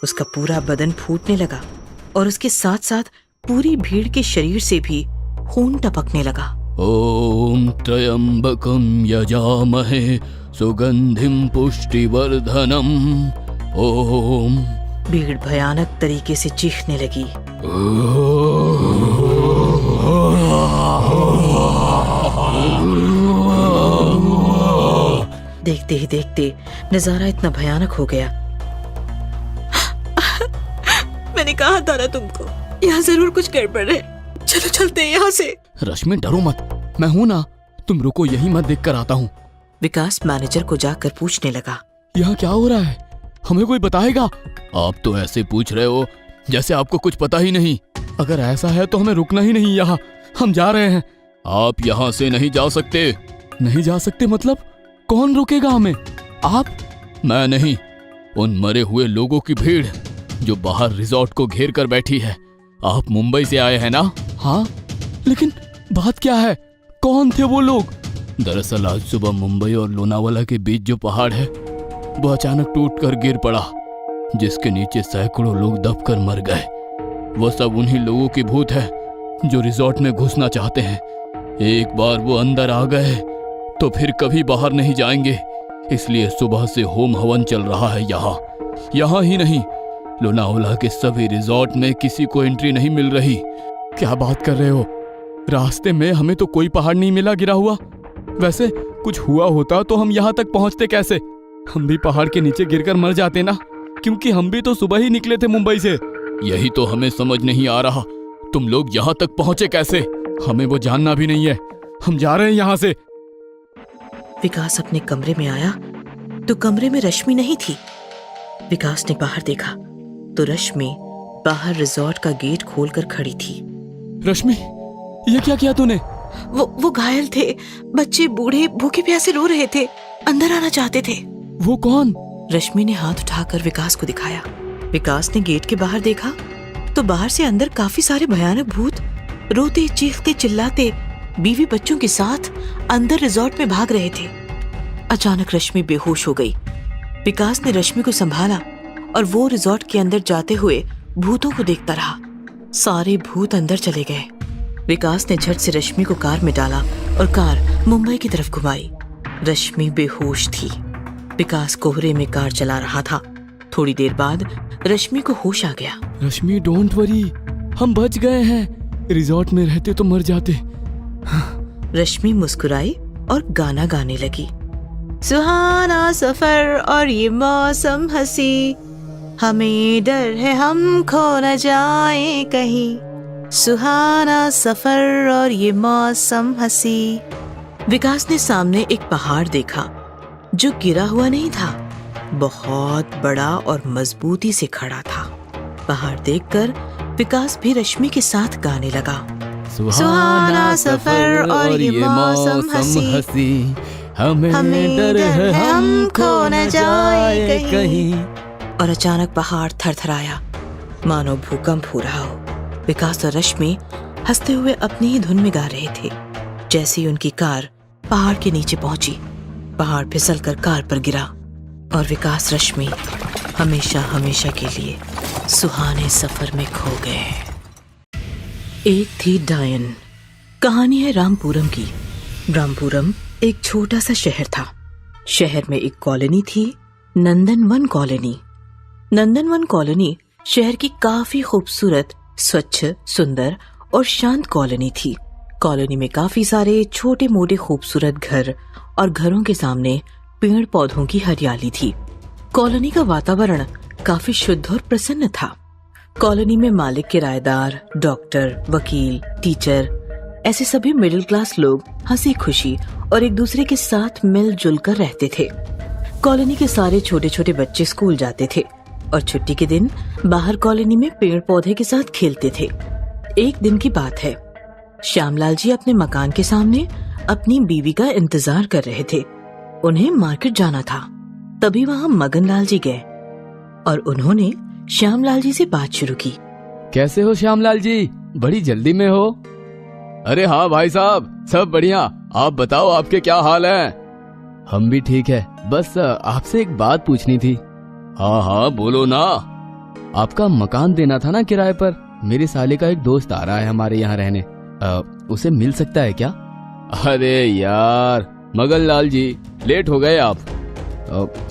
[SPEAKER 7] उसका पूरा बदन फूटने लगा और उसके साथ साथ पूरी भीड़ के शरीर से भी खून टपकने लगा।
[SPEAKER 2] ओम त्र्यंबकम यजामहे सुगंधिम पुष्टिवर्धनम। ओम।
[SPEAKER 7] भीड़ भयानक तरीके से चीखने लगी। देखते ही देखते नजारा इतना भयानक हो गया। मैंने कहा था ना तुमको, यहाँ जरूर कुछ गड़बड़ है। चलो चलते हैं यहाँ से।
[SPEAKER 2] रश्मि डरो मत, मैं हूँ ना, तुम रुको यही, मैं देख कर आता हूँ।
[SPEAKER 7] विकास मैनेजर को जाकर पूछने लगा,
[SPEAKER 2] यहाँ क्या हो रहा है, हमें कोई बताएगा? आप तो ऐसे पूछ रहे हो जैसे आपको कुछ पता ही नहीं। अगर ऐसा है तो हमें रुकना ही नहीं यहाँ, हम जा रहे हैं। आप यहाँ से नहीं जा सकते। नहीं जा सकते मतलब? कौन रोकेगा हमें? आप? मैं नहीं, उन मरे हुए लोगों की भीड़ जो बाहर रिजॉर्ट को घेर कर बैठी है। आप मुंबई से आए हैं ना? हाँ, लेकिन बात क्या है, कौन थे वो लोग? दरअसल आज सुबह मुंबई और लोनावाला के बीच जो पहाड़ है वो अचानक टूटकर गिर पड़ा, जिसके नीचे सैकड़ों लोग दबकर मर गए। वो सब उन्हीं लोगों की भूत है जो रिजॉर्ट में घुसना चाहते हैं। एक बार वो अंदर आ गए तो फिर कभी बाहर नहीं जाएंगे, इसलिए सुबह से होम हवन चल रहा है यहाँ ही नहीं, लोनावाला के सभी रिजॉर्ट में किसी को एंट्री नहीं मिल रही। क्या बात कर रहे हो? रास्ते में हमें तो कोई पहाड़ नहीं मिला गिरा हुआ। वैसे कुछ हुआ होता तो हम यहाँ तक पहुँचते कैसे? हम भी पहाड़ के नीचे गिरकर मर जाते ना, क्योंकि हम भी तो सुबह ही निकले थे मुंबई से। यही तो हमें समझ नहीं आ रहा, तुम लोग यहाँ तक पहुँचे कैसे? हमें वो जानना भी नहीं है, हम जा रहे हैं यहाँ से।
[SPEAKER 7] विकास अपने कमरे में आया तो कमरे में रश्मि नहीं थी। विकास ने बाहर देखा तो रश्मि बाहर रिजॉर्ट का गेट खोलकर खड़ी थी।
[SPEAKER 2] रश्मि, ये क्या किया तूने?
[SPEAKER 7] वो घायल थे, बच्चे बूढ़े भूखे प्यासे रो रहे थे, अंदर आना चाहते थे।
[SPEAKER 2] वो कौन?
[SPEAKER 7] रश्मि ने हाथ उठाकर विकास को दिखाया। विकास ने गेट के बाहर देखा तो बाहर से अंदर काफी सारे भयानक भूत रोते चीखते चिल्लाते बीवी बच्चों के साथ अंदर रिजॉर्ट में भाग रहे थे। अचानक रश्मि बेहोश हो गई। विकास ने रश्मि को संभाला और वो रिजॉर्ट के अंदर जाते हुए भूतों को देखता रहा। सारे भूत अंदर चले गए। विकास ने झट से रश्मि को कार में डाला और कार मुंबई की तरफ घुमाई। रश्मि बेहोश थी। विकास कोहरे में कार चला रहा था। थोड़ी देर बाद रश्मि को होश आ गया।
[SPEAKER 2] रश्मि डोंट वरी, हम बच गए हैं, रिजॉर्ट में रहते तो मर जाते।
[SPEAKER 7] रश्मि मुस्कुराई और गाना गाने लगी। सुहाना सफर और ये मौसम हंसी, हमें डर है हम खो न जाए कहीं। सुहाना सफर और ये मौसम हंसी। विकास ने सामने एक पहाड़ देखा जो गिरा हुआ नहीं था, बहुत बड़ा और मजबूती से खड़ा था। पहाड़ देखकर विकास भी रश्मि के साथ गाने लगा।
[SPEAKER 2] सुहाना सफर और ये मौसम हंसी, हमें डर है हम खो न जाए कहीं।
[SPEAKER 7] और अचानक पहाड़ थरथराया, मानो भूकंप हो रहा हो। विकास और रश्मि हंसते हुए अपनी ही धुन में गा रहे थे। जैसे ही उनकी कार पहाड़ के नीचे पहुंची, पहाड़ फिसलकर कार पर गिरा और विकास रश्मि हमेशा हमेशा के लिए सुहाने सफर में खो गए। एक थी डायन। कहानी है रामपुरम की। रामपुरम एक छोटा सा शहर था। शहर में एक कॉलोनी थी, नंदनवन कॉलोनी। नंदनवन कॉलोनी शहर की काफी खूबसूरत, स्वच्छ, सुंदर और शांत कॉलोनी थी। कॉलोनी में काफी सारे छोटे मोटे खूबसूरत घर और घरों के सामने पेड़ पौधों की हरियाली थी। कॉलोनी का वातावरण काफी शुद्ध और प्रसन्न था। कॉलोनी में मालिक, किराएदार, डॉक्टर, वकील, टीचर, ऐसे सभी मिडिल क्लास लोग हंसी खुशी और एक दूसरे के साथ मिलजुल कर रहते थे। कॉलोनी के सारे छोटे छोटे बच्चे स्कूल जाते थे और छुट्टी के दिन बाहर कॉलोनी में पेड़ पौधे के साथ खेलते थे। एक दिन की बात है, श्यामलाल जी अपने मकान के सामने अपनी बीवी का इंतजार कर रहे थे। उन्हें मार्केट जाना था। तभी वहाँ मगनलाल जी गए और उन्होंने श्यामलाल जी से बात शुरू की।
[SPEAKER 2] कैसे हो श्यामलाल जी, बड़ी जल्दी में हो? अरे हाँ भाई साहब, सब बढ़िया। आप बताओ, आपके क्या हाल है? हम भी ठीक है, बस आपसे एक बात पूछनी थी। हाँ हाँ बोलो ना। आपका मकान देना था ना किराए पर। मेरे साले का एक दोस्त आ रहा है हमारे यहाँ रहने, उसे मिल सकता है क्या? अरे यार मगनलाल जी, लेट हो गए आप।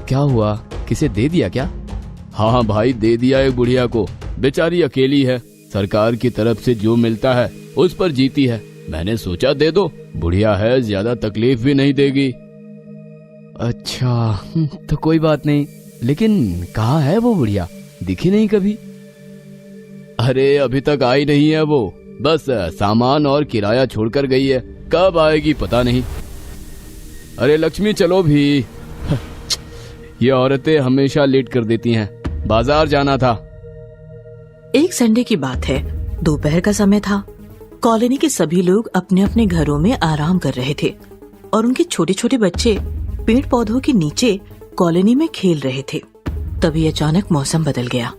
[SPEAKER 2] क्या हुआ, किसे दे दिया क्या? हाँ भाई, दे दिया एक बुढ़िया को। बेचारी अकेली है, सरकार की तरफ से जो मिलता है उस पर जीती है। मैंने सोचा दे दो, बुढ़िया है, ज्यादा तकलीफ भी नहीं देगी। अच्छा तो कोई बात नहीं, लेकिन कहाँ है वो बुढ़िया? दिखी नहीं कभी। अरे अभी तक आई नहीं है वो, बस सामान और किराया छोड़कर गई है, कब आएगी पता नहीं। अरे लक्ष्मी चलो भी। ये औरतें हमेशा लेट कर देती हैं, बाजार जाना था।
[SPEAKER 7] एक संडे की बात है, दोपहर का समय था। कॉलोनी के सभी लोग अपने अपने घरों में आराम कर रहे थे और उनके छोटे छोटे बच्चे पेड़ पौधों के नीचे कॉलोनी में खेल रहे थे। तभी अचानक मौसम बदल गया।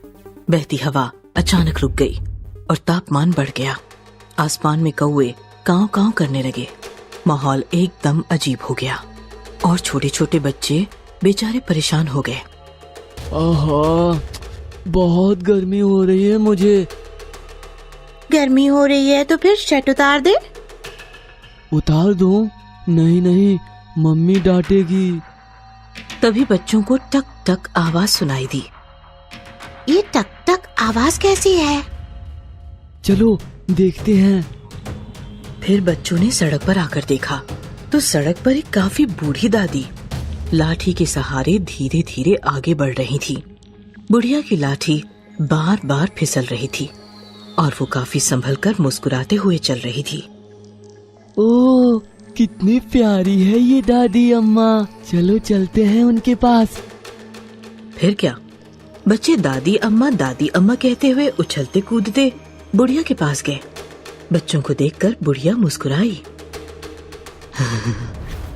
[SPEAKER 7] बहती हवा अचानक रुक गई और तापमान बढ़ गया। आसमान में कौवे कांव कांव करने लगे। माहौल एकदम अजीब हो गया और छोटे छोटे बच्चे बेचारे परेशान हो गए।
[SPEAKER 2] आहा, बहुत गर्मी हो रही है मुझे।
[SPEAKER 7] गर्मी हो रही है तो फिर शर्ट उतार दे।
[SPEAKER 2] उतार दूं? नहीं नहीं, मम्मी डांटेगी।
[SPEAKER 7] तभी बच्चों को टक टक आवाज सुनाई दी। ये टक टक आवाज कैसी है?
[SPEAKER 2] चलो देखते हैं।
[SPEAKER 7] फिर बच्चों ने सड़क पर आकर देखा तो सड़क पर एक काफी बूढ़ी दादी लाठी के सहारे धीरे धीरे आगे बढ़ रही थी। बुढ़िया की लाठी बार बार फिसल रही थी और वो काफी संभलकर मुस्कुराते हुए चल रही थी।
[SPEAKER 2] ओह, कितनी प्यारी है ये दादी अम्मा, चलो चलते हैं उनके पास।
[SPEAKER 7] फिर क्या, बच्चे दादी अम्मा कहते हुए उछलते कूदते बुढ़िया के पास गए। बच्चों को देखकर बुढ़िया मुस्कुराई।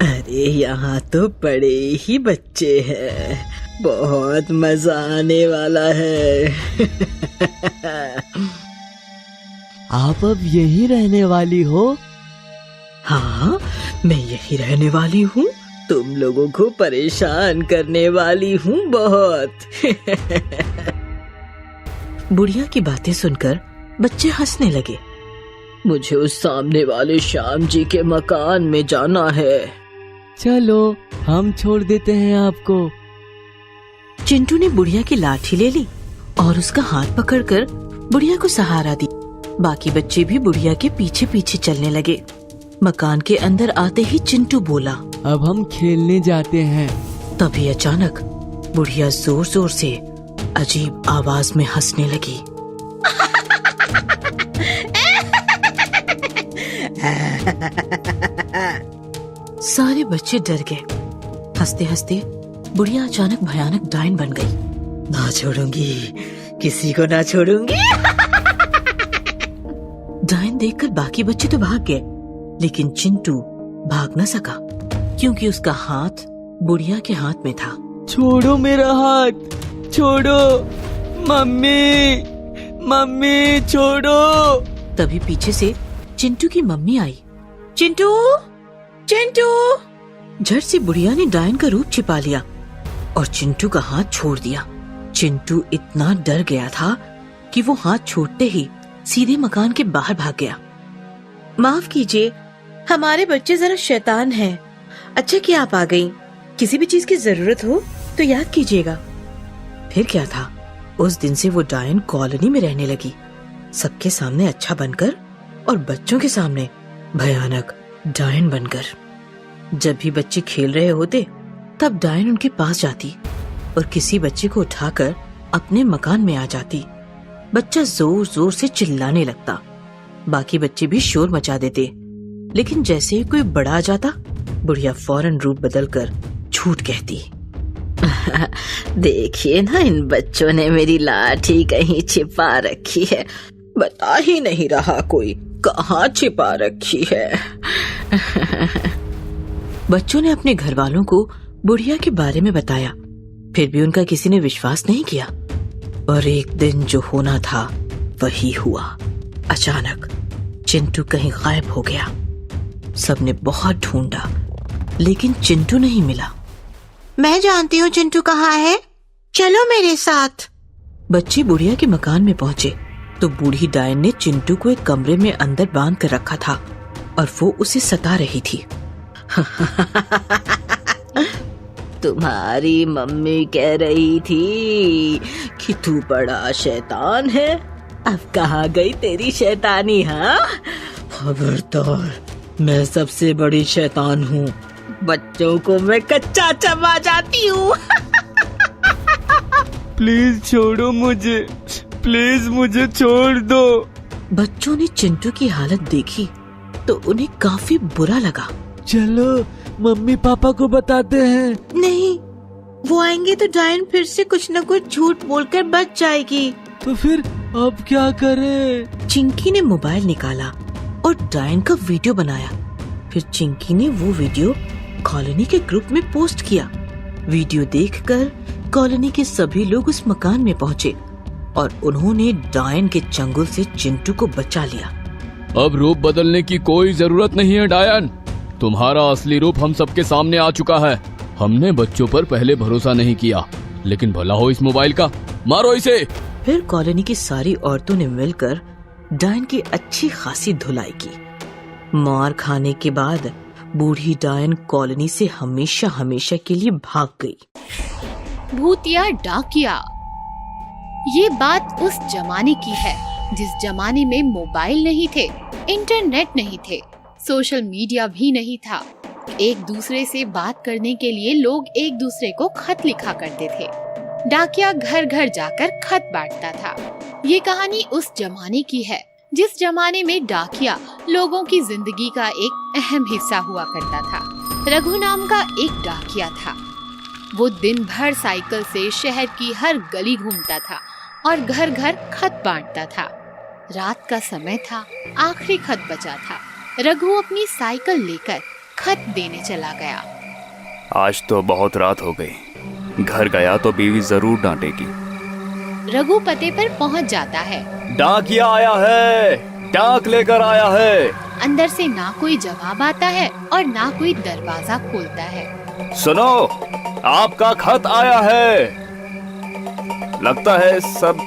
[SPEAKER 7] अरे यहाँ तो बड़े ही बच्चे हैं, बहुत मजा आने वाला है।
[SPEAKER 2] आप अब यहीं रहने वाली हो?
[SPEAKER 7] हाँ, मैं यही रहने वाली हूँ। तुम लोगों को परेशान करने वाली हूँ बहुत। बुढ़िया की बातें सुनकर बच्चे हंसने लगे। मुझे उस सामने वाले श्याम जी के मकान में जाना है।
[SPEAKER 2] चलो हम छोड़ देते हैं आपको।
[SPEAKER 7] चिंटू ने बुढ़िया की लाठी ले ली और उसका हाथ पकड़कर बुढ़िया को सहारा दी। बाकी बच्चे भी बुढ़िया के पीछे पीछे चलने लगे। मकान के अंदर आते ही चिंटू बोला,
[SPEAKER 2] अब हम खेलने जाते हैं।
[SPEAKER 7] तभी अचानक बुढ़िया जोर जोर से अजीब आवाज में हंसने लगी। सारे बच्चे डर गए। हंसते हंसते बुढ़िया अचानक भयानक डायन बन गई। ना छोड़ूंगी, किसी को ना छोड़ूंगी। डायन देखकर बाकी बच्चे तो भाग गए, लेकिन चिंटू भाग न सका क्योंकि उसका हाथ बुढ़िया के हाथ में था।
[SPEAKER 2] छोड़ो मेरा हाथ, छोड़ो मम्मी, मम्मी छोड़ो।
[SPEAKER 7] तभी पीछे से चिंटू की मम्मी आई। चिंटू, चिंटू। झट से बुढ़िया ने डायन का रूप छिपा लिया और चिंटू का हाथ छोड़ दिया। चिंटू इतना डर गया था कि वो हाथ छोड़ते ही सीधे मकान के बाहर भाग गया। माफ कीजिए, हमारे बच्चे जरा शैतान हैं। अच्छा किया आप आ गईं। किसी भी चीज की जरूरत हो तो याद कीजिएगा। फिर क्या था, उस दिन से वो डायन कॉलोनी में रहने लगी, सबके सामने अच्छा बनकर और बच्चों के सामने भयानक डायन बनकर। जब भी बच्चे खेल रहे होते तब डायन उनके पास जाती और किसी बच्चे को उठाकर अपने मकान में आ जाती। बच्चा जोर जोर से चिल्लाने लगता। बाकी बच्चे भी शोर मचा देते, लेकिन जैसे ही कोई बड़ा आ जाता, बुढ़िया फौरन रूप बदलकर झूठ कहती। देखिए ना, इन बच्चों ने मेरी लाठी कहीं छिपा रखी है, बता ही नहीं रहा कोई कहाँ छिपा रखी है। बच्चों ने अपने घर वालों को बुढ़िया के बारे में बताया, फिर भी उनका किसी ने विश्वास नहीं किया। और एक दिन जो होना था वही हुआ। अचानक चिंटू कहीं गायब हो गया। सबने बहुत ढूंढा, लेकिन चिंटू नहीं मिला। मैं जानती हूँ चिंटू कहाँ है, चलो मेरे साथ। बच्चे बुढ़िया के मकान में पहुंचे तो बूढ़ी डायन ने चिंटू को एक कमरे में अंदर बांध कर रखा था और वो उसे सता रही थी। तुम्हारी मम्मी कह रही थी कि तू बड़ा शैतान है, अब कहाँ गई तेरी शैतानी? हाँ, खबरदार, मैं सबसे बड़ी शैतान हूँ, बच्चों को मैं कच्चा चबा जाती हूँ।
[SPEAKER 2] प्लीज छोड़ो मुझे, प्लीज मुझे छोड़ दो।
[SPEAKER 7] बच्चों ने चिंटू की हालत देखी तो उन्हें काफी बुरा लगा।
[SPEAKER 2] चलो मम्मी पापा को बताते हैं।
[SPEAKER 7] नहीं, वो आएंगे तो डायन फिर से कुछ न कुछ झूठ बोलकर बच जाएगी।
[SPEAKER 2] तो फिर अब क्या करें?
[SPEAKER 7] चिंकी ने मोबाइल निकाला और डायन का वीडियो बनाया। फिर चिंकी ने वो वीडियो कॉलोनी के ग्रुप में पोस्ट किया। वीडियो देखकर कॉलोनी के सभी लोग उस मकान में पहुँचे और उन्होंने डायन के चंगुल से चिंटू को बचा लिया।
[SPEAKER 2] अब रूप बदलने की कोई जरूरत नहीं है डायन, तुम्हारा असली रूप हम सबके सामने आ चुका है। हमने बच्चों पर पहले भरोसा नहीं किया, लेकिन भला हो इस मोबाइल का, मारो इसे।
[SPEAKER 7] फिर कॉलोनी की सारी औरतों ने मिलकर डायन की अच्छी खासी धुलाई की। मार खाने के बाद बूढ़ी डायन कॉलोनी से हमेशा हमेशा के लिए भाग गई।
[SPEAKER 4] भूतिया डाकिया। ये बात उस जमाने की है जिस जमाने में मोबाइल नहीं थे, इंटरनेट नहीं थे, सोशल मीडिया भी नहीं था। एक दूसरे से बात करने के लिए लोग एक दूसरे को खत लिखा करते थे। डाकिया घर घर जाकर खत बांटता था। ये कहानी उस जमाने की है जिस जमाने में डाकिया लोगों की जिंदगी का एक अहम हिस्सा हुआ करता था। रघु नाम का एक डाकिया था। वो दिन भर साइकिल से शहर की हर गली घूमता था और घर घर खत बांटता था। रात का समय था, आखिरी खत बचा था। रघु अपनी साइकिल लेकर खत देने चला गया।
[SPEAKER 5] आज तो बहुत रात हो गई, घर गया तो बीवी जरूर डांटेगी।
[SPEAKER 4] रघु पते पर पहुंच जाता है।
[SPEAKER 5] डाकिया आया है, डाक लेकर आया है।
[SPEAKER 4] अंदर से ना कोई जवाब आता है और ना कोई दरवाजा खोलता है।
[SPEAKER 5] सुनो, आपका खत आया है। लगता है सब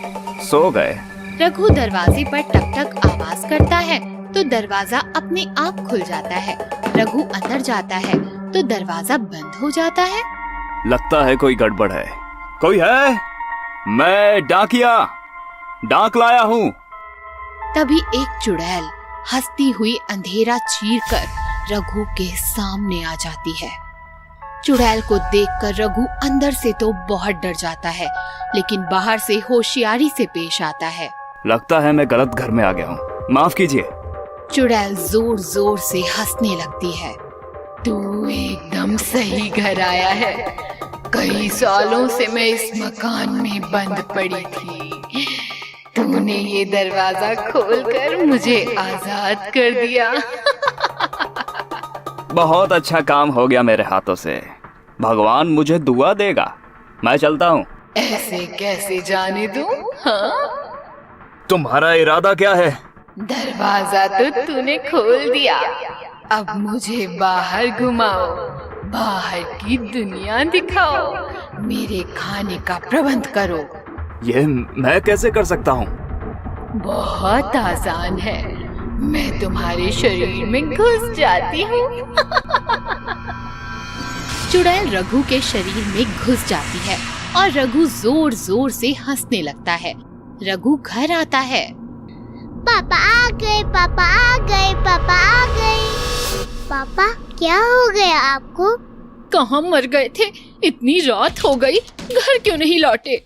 [SPEAKER 5] सो गए।
[SPEAKER 4] रघु दरवाजे पर टक टक आवाज करता है तो दरवाजा अपने आप खुल जाता है। रघु अंदर जाता है तो दरवाजा बंद हो जाता है।
[SPEAKER 5] लगता है कोई गड़बड़ है। कोई है? मैं डाकिया, डाक लाया हूँ।
[SPEAKER 4] तभी एक चुड़ैल हंसती हुई अंधेरा चीरकर रघु के सामने आ जाती है। चुड़ैल को देखकर रघु अंदर से तो बहुत डर जाता है, लेकिन बाहर से होशियारी से पेश आता है।
[SPEAKER 5] लगता है मैं गलत घर में आ गया हूँ, माफ कीजिए।
[SPEAKER 4] चुड़ैल जोर जोर से हंसने लगती है।
[SPEAKER 9] तू एकदम सही घर आया है। कई सालों से मैं इस मकान में बंद पड़ी थी। तूने ये दरवाजा खोलकर मुझे आजाद कर दिया।
[SPEAKER 5] बहुत अच्छा काम हो गया मेरे हाथों से। भगवान मुझे दुआ देगा। मैं चलता हूँ।
[SPEAKER 9] ऐसे कैसे जाने दूं? हाँ?
[SPEAKER 5] तुम्हारा इरादा क्या है?
[SPEAKER 9] दरवाजा तो तूने खोल दिया, अब मुझे बाहर घुमाओ, बाहर की दुनिया दिखाओ, मेरे खाने का प्रबंध करो।
[SPEAKER 5] ये मैं कैसे कर सकता हूँ?
[SPEAKER 9] बहुत आसान है, मैं तुम्हारे शरीर में घुस जाती हूँ।
[SPEAKER 4] चुड़ैल रघु के शरीर में घुस जाती है और रघु जोर जोर से हंसने लगता है। रघु घर आता है।
[SPEAKER 8] पापा आ गए, पापा आ गए, पापा आ गए। पापा क्या हो गया आपको?
[SPEAKER 4] कहाँ मर गए थे? इतनी रात हो गई, घर क्यों नहीं लौटे?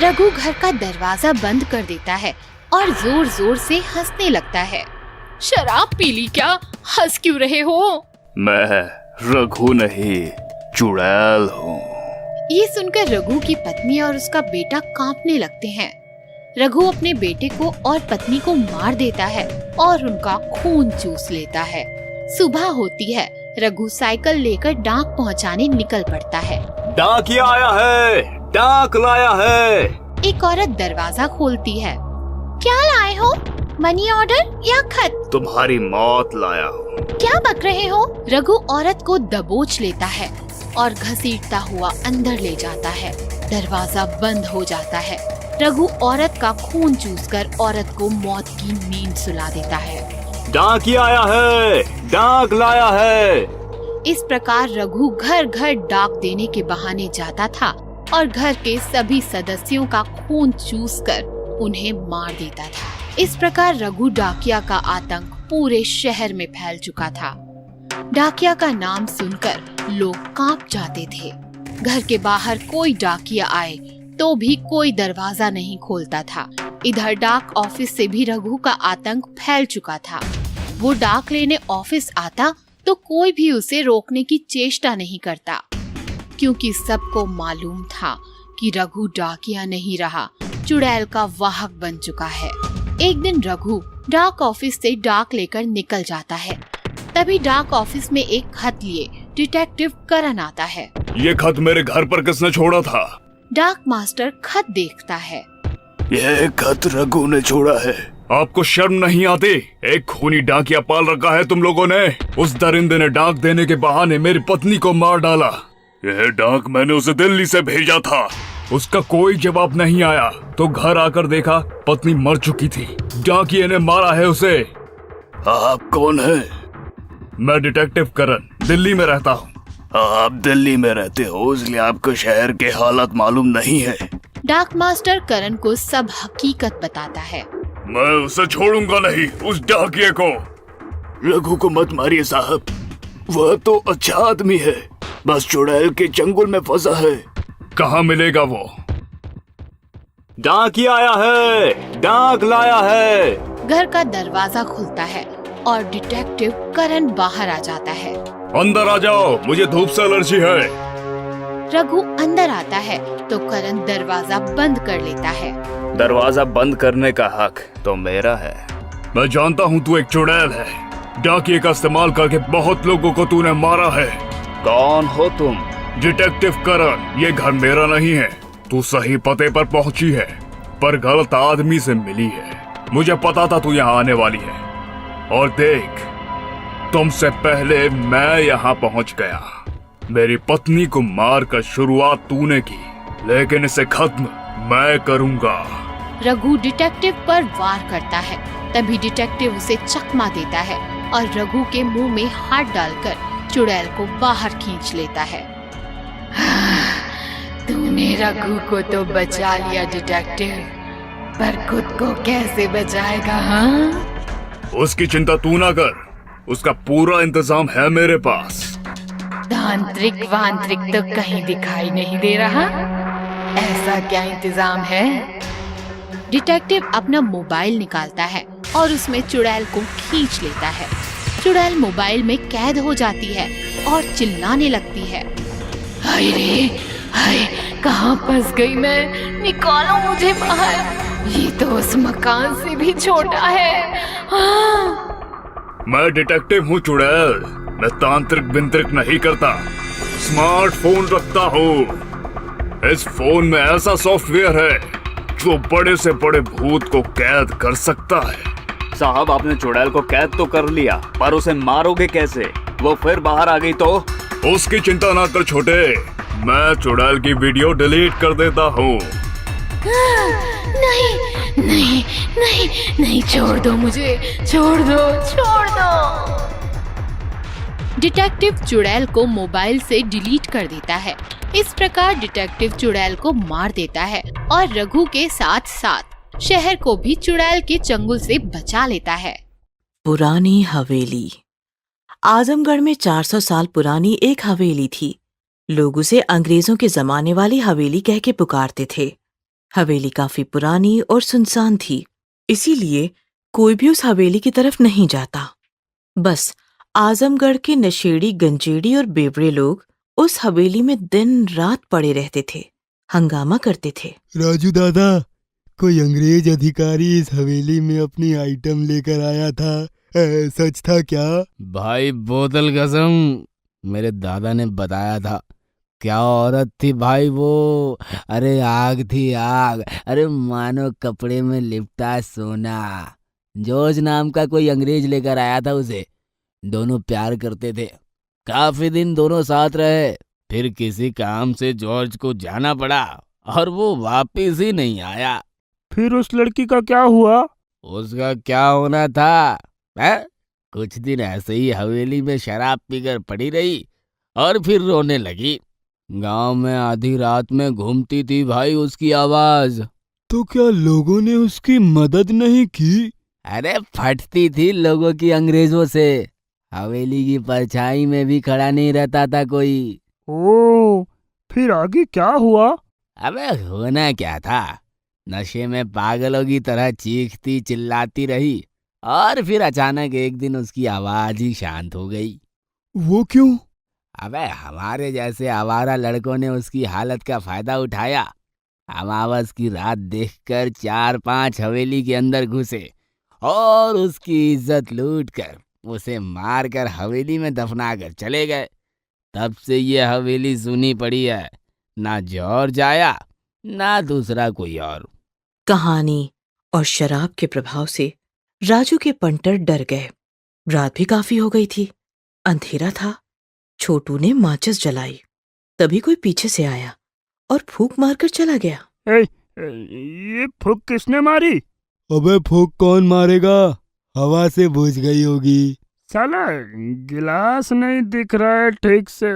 [SPEAKER 4] रघु घर का दरवाजा बंद कर देता है और जोर जोर से हंसने लगता है। शराब पी ली क्या? हंस क्यों रहे हो?
[SPEAKER 5] मैं रघु नहीं, चुड़ैल हूँ।
[SPEAKER 4] ये सुनकर रघु की पत्नी और उसका बेटा कांपने लगते हैं। रघु अपने बेटे को और पत्नी को मार देता है और उनका खून चूस लेता है। सुबह होती है। रघु साइकिल लेकर डाक पहुंचाने निकल पड़ता है।
[SPEAKER 5] डाकिया आया है, डाक लाया है।
[SPEAKER 4] एक औरत दरवाजा खोलती है। क्या लाए हो? मनी ऑर्डर या खत?
[SPEAKER 5] तुम्हारी मौत लाया हूँ।
[SPEAKER 4] क्या बक रहे हो? रघु औरत को दबोच लेता है और घसीटता हुआ अंदर ले जाता है। दरवाजा बंद हो जाता है। रघु औरत का खून चूसकर औरत को मौत की नींद सुला देता है।
[SPEAKER 5] डाकिया आया है, डाक लाया है।
[SPEAKER 4] इस प्रकार रघु घर घर डाक देने के बहाने जाता था और घर के सभी सदस्यों का खून चूसकर उन्हें मार देता था। इस प्रकार रघु डाकिया का आतंक पूरे शहर में फैल चुका था। डाकिया का नाम सुनकर लोग कांप जाते थे। घर के बाहर कोई डाकिया आए तो भी कोई दरवाजा नहीं खोलता था। इधर डाक ऑफिस से भी रघु का आतंक फैल चुका था। वो डाक लेने ऑफिस आता तो कोई भी उसे रोकने की चेष्टा नहीं करता, क्योंकि सबको मालूम था कि रघु डाकिया नहीं रहा, चुड़ैल का वाहक बन चुका है। एक दिन रघु डाक ऑफिस से डाक लेकर निकल जाता है। तभी डाक ऑफिस में एक खत लिए डिटेक्टिव करण आता है।
[SPEAKER 5] ये खत मेरे घर पर किसने छोड़ा था?
[SPEAKER 4] डाक मास्टर खत देखता है।
[SPEAKER 5] यह खत रघु ने छोड़ा है। आपको शर्म नहीं आती? एक खूनी डाकिया पाल रखा है तुम लोगों ने। उस दरिंदे ने डाक देने के बहाने मेरी पत्नी को मार डाला। यह डाक मैंने उसे दिल्ली से भेजा था। उसका कोई जवाब नहीं आया तो घर आकर देखा पत्नी मर चुकी थी। डाकिये ने मारा है उसे। आप कौन हैं? मैं डिटेक्टिव करण, दिल्ली में रहता हूँ। आप दिल्ली में रहते हो इसलिए आपको शहर के हालात मालूम नहीं है।
[SPEAKER 4] डाक मास्टर करण को सब हकीकत बताता है।
[SPEAKER 5] मैं उसे छोड़ूंगा नहीं, उस डाकिये को। रघु को मत मारिए साहब, वह तो अच्छा आदमी है, बस चुड़ैल के चंगुल में फंसा है। कहाँ मिलेगा वो? डाकिया आया है, डाक लाया है।
[SPEAKER 4] घर का दरवाजा खुलता है और डिटेक्टिव करण बाहर आ जाता है।
[SPEAKER 5] अंदर आ जाओ, मुझे धूप से एलर्जी है।
[SPEAKER 4] रघु अंदर आता है तो करण दरवाजा बंद कर लेता है।
[SPEAKER 5] दरवाजा बंद करने का हक तो मेरा है। मैं जानता हूँ तू एक चुड़ैल है। डाकिये का इस्तेमाल करके बहुत लोगों को तूने मारा है। कौन हो तुम? डिटेक्टिव करण। ये घर मेरा नहीं है। तू सही पते पर पहुँची है पर गलत आदमी से मिली है। मुझे पता था तू यहाँ आने वाली है और देख, तुमसे पहले मैं यहाँ पहुँच गया। मेरी पत्नी को मार कर शुरुआत तूने की, लेकिन इसे खत्म मैं करूँगा।
[SPEAKER 4] रघु डिटेक्टिव पर वार करता है। तभी डिटेक्टिव उसे चकमा देता है और रघु के मुंह में हाथ डालकर चुड़ैल को बाहर खींच लेता है।
[SPEAKER 9] तूने रघु को तो बचा लिया डिटेक्टिव, पर खुद को कैसे बचाएगा? हाँ,
[SPEAKER 5] उसकी चिंता तू ना कर, उसका पूरा इंतजाम है मेरे पास।
[SPEAKER 9] तांत्रिक वांत्रिक तो कहीं दिखाई नहीं दे रहा। ऐसा क्या इंतजाम है?
[SPEAKER 4] डिटेक्टिव अपना मोबाइल निकालता है और उसमें चुड़ैल को खींच लेता है। चुड़ैल मोबाइल में कैद हो जाती है और चिल्लाने लगती है।
[SPEAKER 9] हाय रे हाय, कहाँ फंस गई मैं? निकालो मुझे बाहर, ये तो उस मकान से भी छोटा है। हाँ।
[SPEAKER 5] मैं डिटेक्टिव हूँ चुड़ैल, मैं तांत्रिक बिंत्रिक नहीं करता, स्मार्टफोन रखता हूँ। इस फोन में ऐसा सॉफ्टवेयर है जो बड़े से बड़े भूत को कैद कर सकता है।
[SPEAKER 11] साहब, आपने चुड़ैल को कैद तो कर लिया, पर उसे मारोगे कैसे? वो फिर बाहर आ गई तो?
[SPEAKER 5] उसकी चिंता ना कर छोटे, मैं चुड़ैल की वीडियो डिलीट कर देता हूँ।
[SPEAKER 9] नहीं नहीं नहीं नहीं, छोड़ दो मुझे, छोड़ दो छोड़ दो।
[SPEAKER 4] डिटेक्टिव चुड़ैल को मोबाइल से डिलीट कर देता है। इस प्रकार डिटेक्टिव चुड़ैल को मार देता है और रघु के साथ साथ शहर को भी चुड़ैल के चंगुल से बचा लेता है।
[SPEAKER 7] पुरानी हवेली। आजमगढ़ में 400 साल पुरानी एक हवेली थी। लोग उसे अंग्रेजों के जमाने वाली हवेली कह के पुकारते थे। हवेली काफी पुरानी और सुनसान थी, इसीलिए कोई भी उस हवेली की तरफ नहीं जाता। बस आजमगढ़ के नशेड़ी, गंजेड़ी और बेवड़े लोग उस हवेली में दिन रात पड़े रहते थे, हंगामा करते थे।
[SPEAKER 12] राजू दादा, कोई अंग्रेज अधिकारी इस हवेली में अपनी आइटम लेकर आया था, सच था क्या?
[SPEAKER 2] भाई बोतल कसम, मेरे दादा ने बताया था। क्या औरत थी भाई वो, अरे आग थी आग, अरे मानो कपड़े में लिपटा सोना। जॉर्ज नाम का कोई अंग्रेज लेकर आया था उसे। दोनों प्यार करते थे, काफी दिन दोनों साथ रहे। फिर किसी काम से जॉर्ज को जाना पड़ा और वो वापिस ही नहीं आया।
[SPEAKER 12] फिर उस लड़की का क्या हुआ?
[SPEAKER 2] उसका क्या होना था है? कुछ दिन ऐसे ही हवेली में शराब पीकर पड़ी रही और फिर रोने लगी। गांव में आधी रात में घूमती थी भाई उसकी आवाज।
[SPEAKER 12] तो क्या लोगों ने उसकी मदद नहीं की?
[SPEAKER 2] अरे फटती थी लोगों की अंग्रेजों से। हवेली की परछाई में भी खड़ा नहीं रहता था कोई।
[SPEAKER 12] ओ, फिर आगे क्या हुआ?
[SPEAKER 2] अबे होना क्या था, नशे में पागलों की तरह चीखती चिल्लाती रही और फिर अचानक एक दिन उसकी आवाज ही शांत हो गई।
[SPEAKER 12] वो क्यों?
[SPEAKER 2] अबे हमारे जैसे आवारा लड़कों ने उसकी हालत का फायदा उठाया। अमावस की रात देखकर 4-5 हवेली के अंदर घुसे और उसकी इज्जत लूटकर उसे मारकर हवेली में दफना कर चले गए। तब से ये हवेली सुनी पड़ी है, ना जॉर्ज आया ना दूसरा कोई और।
[SPEAKER 7] कहानी और शराब के प्रभाव से राजू के पंटर डर गए। रात भी काफी हो गई थी, अंधेरा था। छोटू ने माचिस जलाई, तभी कोई पीछे से आया और फूंक मारकर चला गया।
[SPEAKER 12] ये फूंक किसने मारी? अबे फूंक कौन मारेगा, हवा से बुझ गई होगी। साला गिलास नहीं दिख रहा है ठीक से।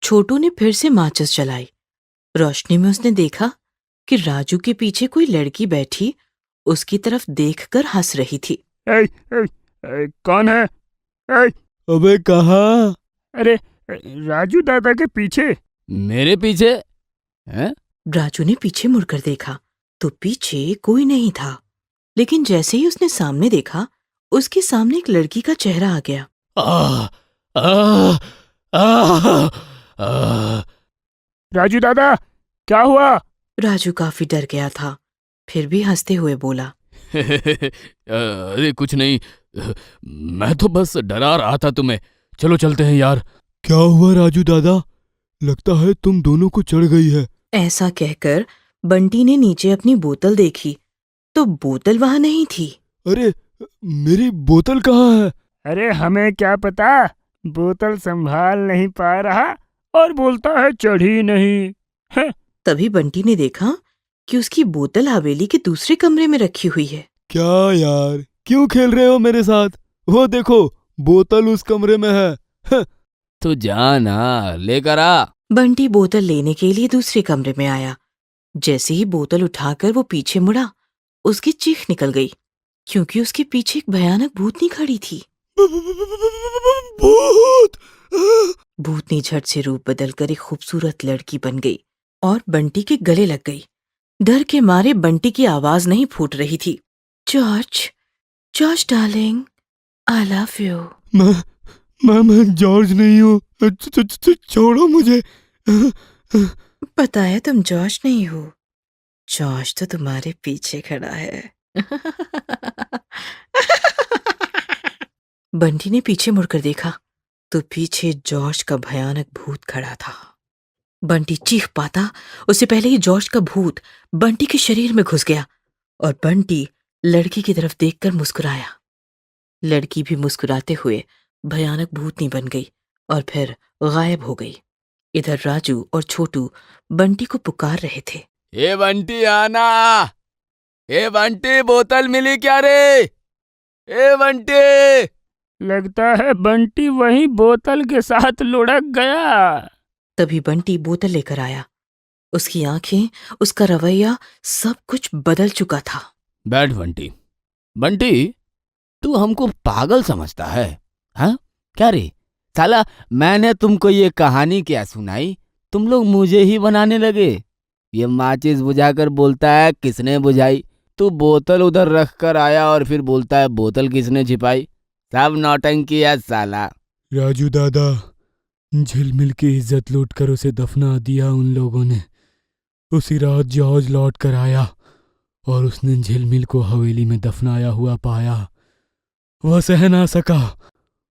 [SPEAKER 7] छोटू ने फिर से माचिस जलाई। रोशनी में उसने देखा कि राजू के पीछे कोई लड़की बैठी उसकी तरफ देखकर हंस रही थी।
[SPEAKER 12] कौन है? अबे कहाँ? अरे राजू दादा के पीछे।
[SPEAKER 2] मेरे पीछे हैं?
[SPEAKER 7] राजू ने पीछे मुड़कर देखा तो पीछे कोई नहीं था, लेकिन जैसे ही उसने सामने देखा उसके सामने एक लड़की का चेहरा आ गया।
[SPEAKER 12] राजू दादा, क्या हुआ?
[SPEAKER 7] राजू काफी डर गया था, फिर भी हंसते हुए बोला,
[SPEAKER 2] अरे कुछ नहीं, मैं तो बस डरा रहा था तुम्हें। चलो चलते हैं यार।
[SPEAKER 12] क्या हुआ राजू दादा? लगता है तुम दोनों को चढ़ गई है।
[SPEAKER 7] ऐसा कहकर बंटी ने नीचे अपनी बोतल देखी तो बोतल वहां नहीं थी।
[SPEAKER 12] अरे मेरी बोतल कहाँ है? अरे हमें क्या पता, बोतल संभाल नहीं पा रहा और बोलता है चढ़ी नहीं है।
[SPEAKER 7] तभी बंटी ने देखा कि उसकी बोतल हवेली के दूसरे कमरे में रखी हुई है।
[SPEAKER 12] क्या यार, क्यों खेल रहे हो मेरे साथ? वो देखो, बोतल उस कमरे में है।
[SPEAKER 2] तो जाना लेकर आ।
[SPEAKER 7] बंटी बोतल लेने के लिए दूसरे कमरे में आया। जैसे ही बोतल उठाकर वो पीछे मुड़ा, उसकी चीख निकल गई, क्योंकि उसके पीछे एक भयानक भूतनी खड़ी थी।
[SPEAKER 12] भूत!
[SPEAKER 7] भूतनी झट से रूप बदलकर एक खूबसूरत लड़की बन गई और बंटी के गले लग गई। डर के मारे बंटी की आवाज नहीं फूट रही थी। George, George darling, I love you.
[SPEAKER 12] मैं जॉर्ज नहीं हूँ, छोड़ो मुझे।
[SPEAKER 7] पता है तुम जॉर्ज नहीं हो, जॉर्ज तो तुम्हारे पीछे खड़ा है। बंटी ने पीछे मुड़कर देखा तो पीछे जॉर्ज का भयानक भूत खड़ा था। बंटी चीख पाता उससे पहले ही जॉर्ज का भूत बंटी के शरीर में घुस गया और बंटी लड़की की तरफ देखकर मुस्कुराया। लड़की भी मुस्कुराते हुए भयानक भूतनी बन गई और फिर गायब हो गई। इधर राजू और छोटू बंटी को पुकार रहे थे।
[SPEAKER 2] ए बंटी आना, ए बंटी बोतल मिली क्या रे? ए बंटी!
[SPEAKER 12] लगता है बंटी वही बोतल के साथ लुढ़क गया।
[SPEAKER 7] तभी बंटी बोतल लेकर आया। उसकी आंखें, उसका रवैया, सब कुछ बदल चुका था।
[SPEAKER 2] बैठ बंटी। बंटी, तू हमको पागल समझता है? हाँ क्या रे साला, मैंने तुमको ये कहानी क्या सुनाई, तुम लोग मुझे ही बनाने लगे। ये माचिस बुझाकर बोलता है किसने बुझाई। तू बोतल उधर रख कर आया और फिर बोलता है बोतल किसने छिपाई। सब नौटंकी है साला।
[SPEAKER 12] राजू दादा, झिलमिल की इज्जत लूटकर उसे दफना दिया उन लोगों ने। उसी रात जॉर्ज लौट कर आया और उसने झिलमिल को हवेली में दफनाया हुआ पाया। वह सह ना सका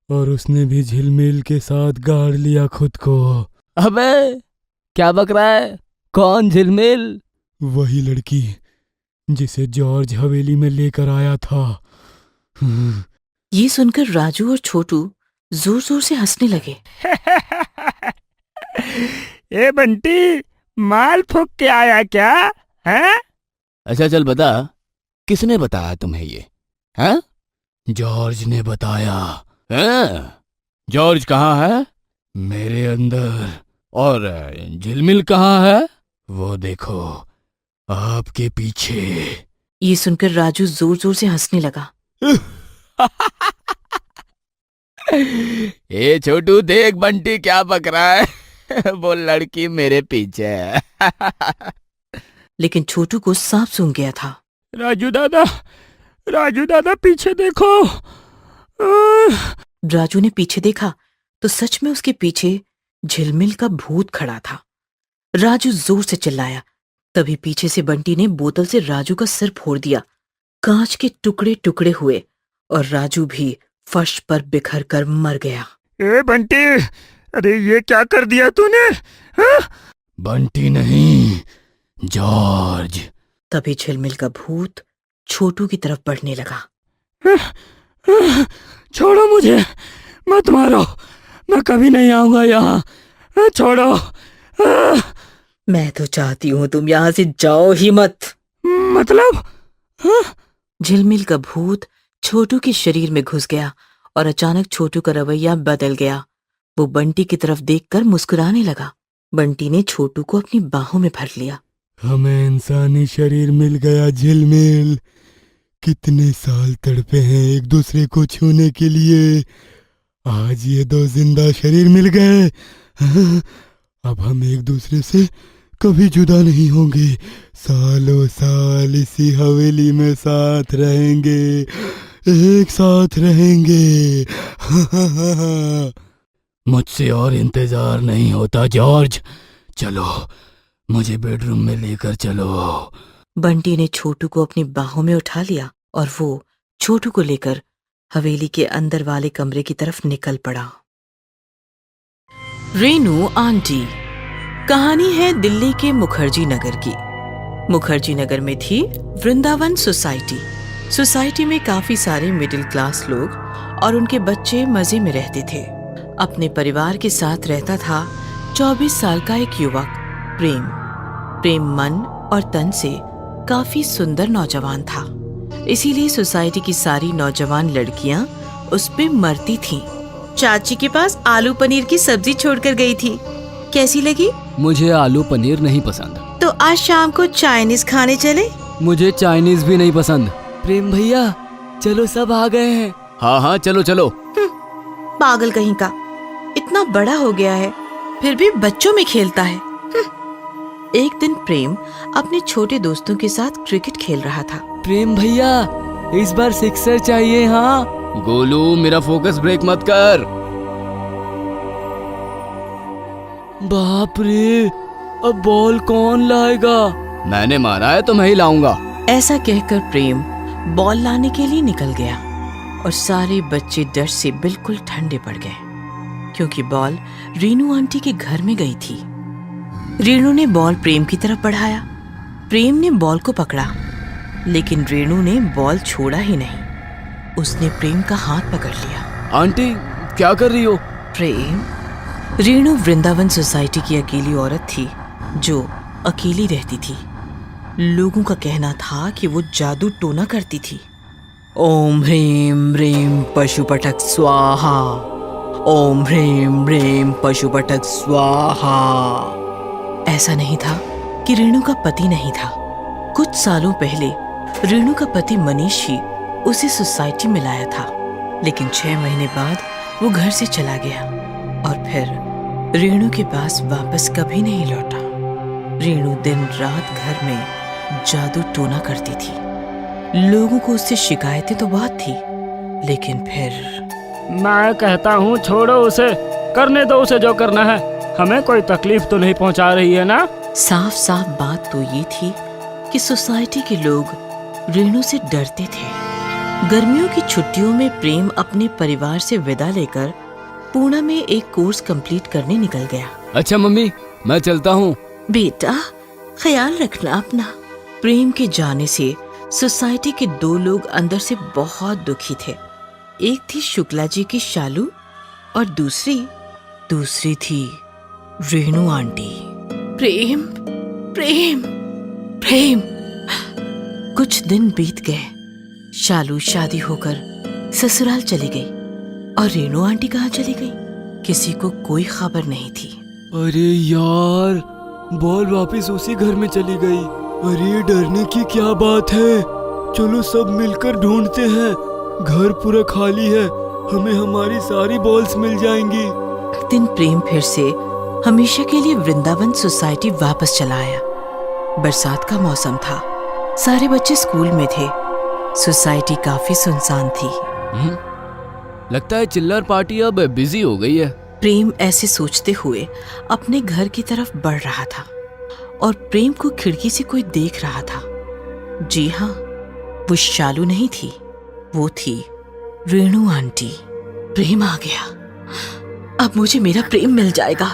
[SPEAKER 12] और उसने भी झिलमिल के साथ गाड़ लिया खुद को।
[SPEAKER 2] अबे क्या बक रहा है? कौन झिलमिल?
[SPEAKER 12] वही लड़की जिसे जॉर्ज हवेली में लेकर आया था।
[SPEAKER 7] ये सुनकर राजू और छोटू जोर जोर से हंसने लगे।
[SPEAKER 12] ए बंटी, माल फूक के आया क्या? हैं?
[SPEAKER 2] अच्छा चल बता, किसने बताया तुम्हें ये? हैं?
[SPEAKER 12] जॉर्ज ने बताया।
[SPEAKER 2] हैं? जॉर्ज कहाँ है?
[SPEAKER 12] मेरे अंदर।
[SPEAKER 2] और झिलमिल कहाँ है?
[SPEAKER 12] वो देखो, आपके पीछे।
[SPEAKER 7] ये सुनकर राजू जोर जोर से हंसने लगा।
[SPEAKER 2] ए छोटू, देख बंटी क्या बक रहा है। वो लड़की मेरे पीछे है।
[SPEAKER 7] लेकिन छोटू को साफ सूंघ गया था।
[SPEAKER 12] राजू दादा पीछे देखो।
[SPEAKER 7] राजू ने पीछे देखा तो सच में उसके पीछे झिलमिल का भूत खड़ा था। राजू जोर से चिल्लाया। तभी पीछे से बंटी ने बोतल से राजू का सिर फोड़ दिया। कांच के टुकड़े टुकड़े हुए और राजू भी फर्श पर बिखर कर मर गया।
[SPEAKER 12] ए बंटी, अरे ये क्या कर दिया तूने?
[SPEAKER 2] बंटी नहीं, जॉर्ज।
[SPEAKER 7] तभी झिलमिल का भूत छोटू की तरफ बढ़ने लगा।
[SPEAKER 12] छोड़ो मुझे, मत मारो, मैं कभी नहीं आऊंगा यहाँ। छोड़ो।
[SPEAKER 7] मैं तो चाहती हूँ तुम यहाँ से जाओ ही मत।
[SPEAKER 12] मतलब?
[SPEAKER 7] झिलमिल का भूत छोटू के शरीर में घुस गया और अचानक छोटू का रवैया बदल गया। वो बंटी की तरफ देखकर मुस्कुराने लगा। बंटी ने छोटू को अपनी बाहों में भर लिया।
[SPEAKER 12] हमें इंसानी शरीर मिल गया झिलमिल। कितने साल तड़पे हैं एक दूसरे को छूने के लिए। आज ये दो जिंदा शरीर मिल गए। अब हम एक दूसरे से कभी जुदा नहीं होंगे। सालों साल इसी हवेली में साथ रहेंगे, एक साथ रहेंगे।
[SPEAKER 2] मुझसे और इंतजार नहीं होता जॉर्ज। चलो, मुझे बेडरूम में लेकर चलो।
[SPEAKER 7] बंटी ने छोटू को अपनी बाहों में उठा लिया और वो छोटू को लेकर हवेली के अंदर वाले कमरे की तरफ निकल पड़ा। रेनू आंटी। कहानी है दिल्ली के मुखर्जी नगर की। मुखर्जी नगर में थी वृंदावन सोसाइटी। सोसाइटी में काफी सारे मिडिल क्लास लोग और उनके बच्चे मजे में रहते थे। अपने परिवार के साथ रहता था 24 साल का एक युवक प्रेम मन और तन से काफी सुंदर नौजवान था। इसीलिए सोसाइटी की सारी नौजवान लड़कियां उस पे मरती थीं। चाची के पास आलू पनीर की सब्जी छोड़कर गई थी, कैसी लगी?
[SPEAKER 2] मुझे आलू पनीर नहीं पसंद।
[SPEAKER 7] तो आज शाम को चाइनीज खाने चले?
[SPEAKER 2] मुझे चाइनीज भी नहीं पसंद। प्रेम भैया, चलो सब आ गए हैं। हाँ चलो चलो।
[SPEAKER 7] पागल कहीं का, इतना बड़ा हो गया है फिर भी बच्चों में खेलता है। एक दिन प्रेम अपने छोटे दोस्तों के साथ क्रिकेट खेल रहा था।
[SPEAKER 2] प्रेम भैया, इस बार सिक्सर चाहिए। हाँ गोलू, मेरा फोकस ब्रेक मत कर। बाप रे, अब बॉल कौन लाएगा? मैंने मारा है तो मैं ही लाऊंगा।
[SPEAKER 7] ऐसा कहकर प्रेम बॉल लाने के लिए निकल गया और सारे बच्चे डर से बिल्कुल ठंडे पड़ गए क्योंकि बॉल रेनू आंटी के घर में गई थी। रेनू ने बॉल प्रेम की तरफ बढ़ाया। प्रेम ने बॉल को पकड़ा लेकिन रेनू ने बॉल छोड़ा ही नहीं। उसने प्रेम का हाथ पकड़ लिया।
[SPEAKER 2] आंटी क्या कर रही हो?
[SPEAKER 7] प्रेम, रेनू वृंदावन सोसाइटी की अकेली औरत थी जो अकेली रहती थी। लोगों का कहना था कि वो जादू टोना करती थी। ओम ह्रीम ह्रीम पशुपटक स्वाहा, ओम ह्रीम ह्रीम पशुपटक स्वाहा। ऐसा नहीं था कि रेणु का पति नहीं था। कुछ सालों पहले रेणु का पति मनीष ही उसे सोसाइटी में लाया था, लेकिन 6 महीने बाद वो घर से चला गया और फिर रेणु के पास वापस कभी नहीं लौटा। रेणु दिन रात घर में जादू टोना करती थी। लोगों को उससे शिकायतें तो बहुत थी, लेकिन फिर
[SPEAKER 2] मैं कहता हूँ छोड़ो उसे, करने दो उसे जो करना है, हमें कोई तकलीफ तो नहीं पहुँचा रही है ना।
[SPEAKER 7] साफ साफ बात तो ये थी कि सोसाइटी के लोग रेणु से डरते थे। गर्मियों की छुट्टियों में प्रेम अपने परिवार से विदा लेकर पुणे में एक कोर्स कंप्लीट करने निकल गया।
[SPEAKER 2] अच्छा मम्मी, मैं चलता हूँ।
[SPEAKER 7] बेटा, ख्याल रखना अपना। प्रेम के जाने से सोसाइटी के दो लोग अंदर से बहुत दुखी थे। एक थी शुक्ला जी की शालू और दूसरी थी रेणु आंटी। प्रेम प्रेम प्रेम। कुछ दिन बीत गए। शालू शादी होकर ससुराल चली गई और रेणु आंटी कहाँ चली गई, किसी को कोई खबर नहीं थी।
[SPEAKER 12] अरे यार, बॉल वापस उसी घर में चली गई। अरे डरने की क्या बात है, चलो सब मिलकर ढूंढते हैं। घर पूरा खाली है, हमें हमारी सारी बॉल्स मिल जाएंगी।
[SPEAKER 7] एक दिन प्रेम फिर से हमेशा के लिए वृंदावन सोसाइटी वापस चला आया। बरसात का मौसम था, सारे बच्चे स्कूल में थे। सोसाइटी काफी सुनसान थी।
[SPEAKER 2] लगता है चिल्लर पार्टी अब बिजी हो गई है।
[SPEAKER 7] प्रेम ऐसे सोचते हुए अपने घर की तरफ बढ़ रहा था और प्रेम को खिड़की से कोई देख रहा था। जी हाँ, वो शालू नहीं थी, वो थी रेणु आंटी। प्रेम आ गया, अब मुझे मेरा प्रेम मिल जाएगा।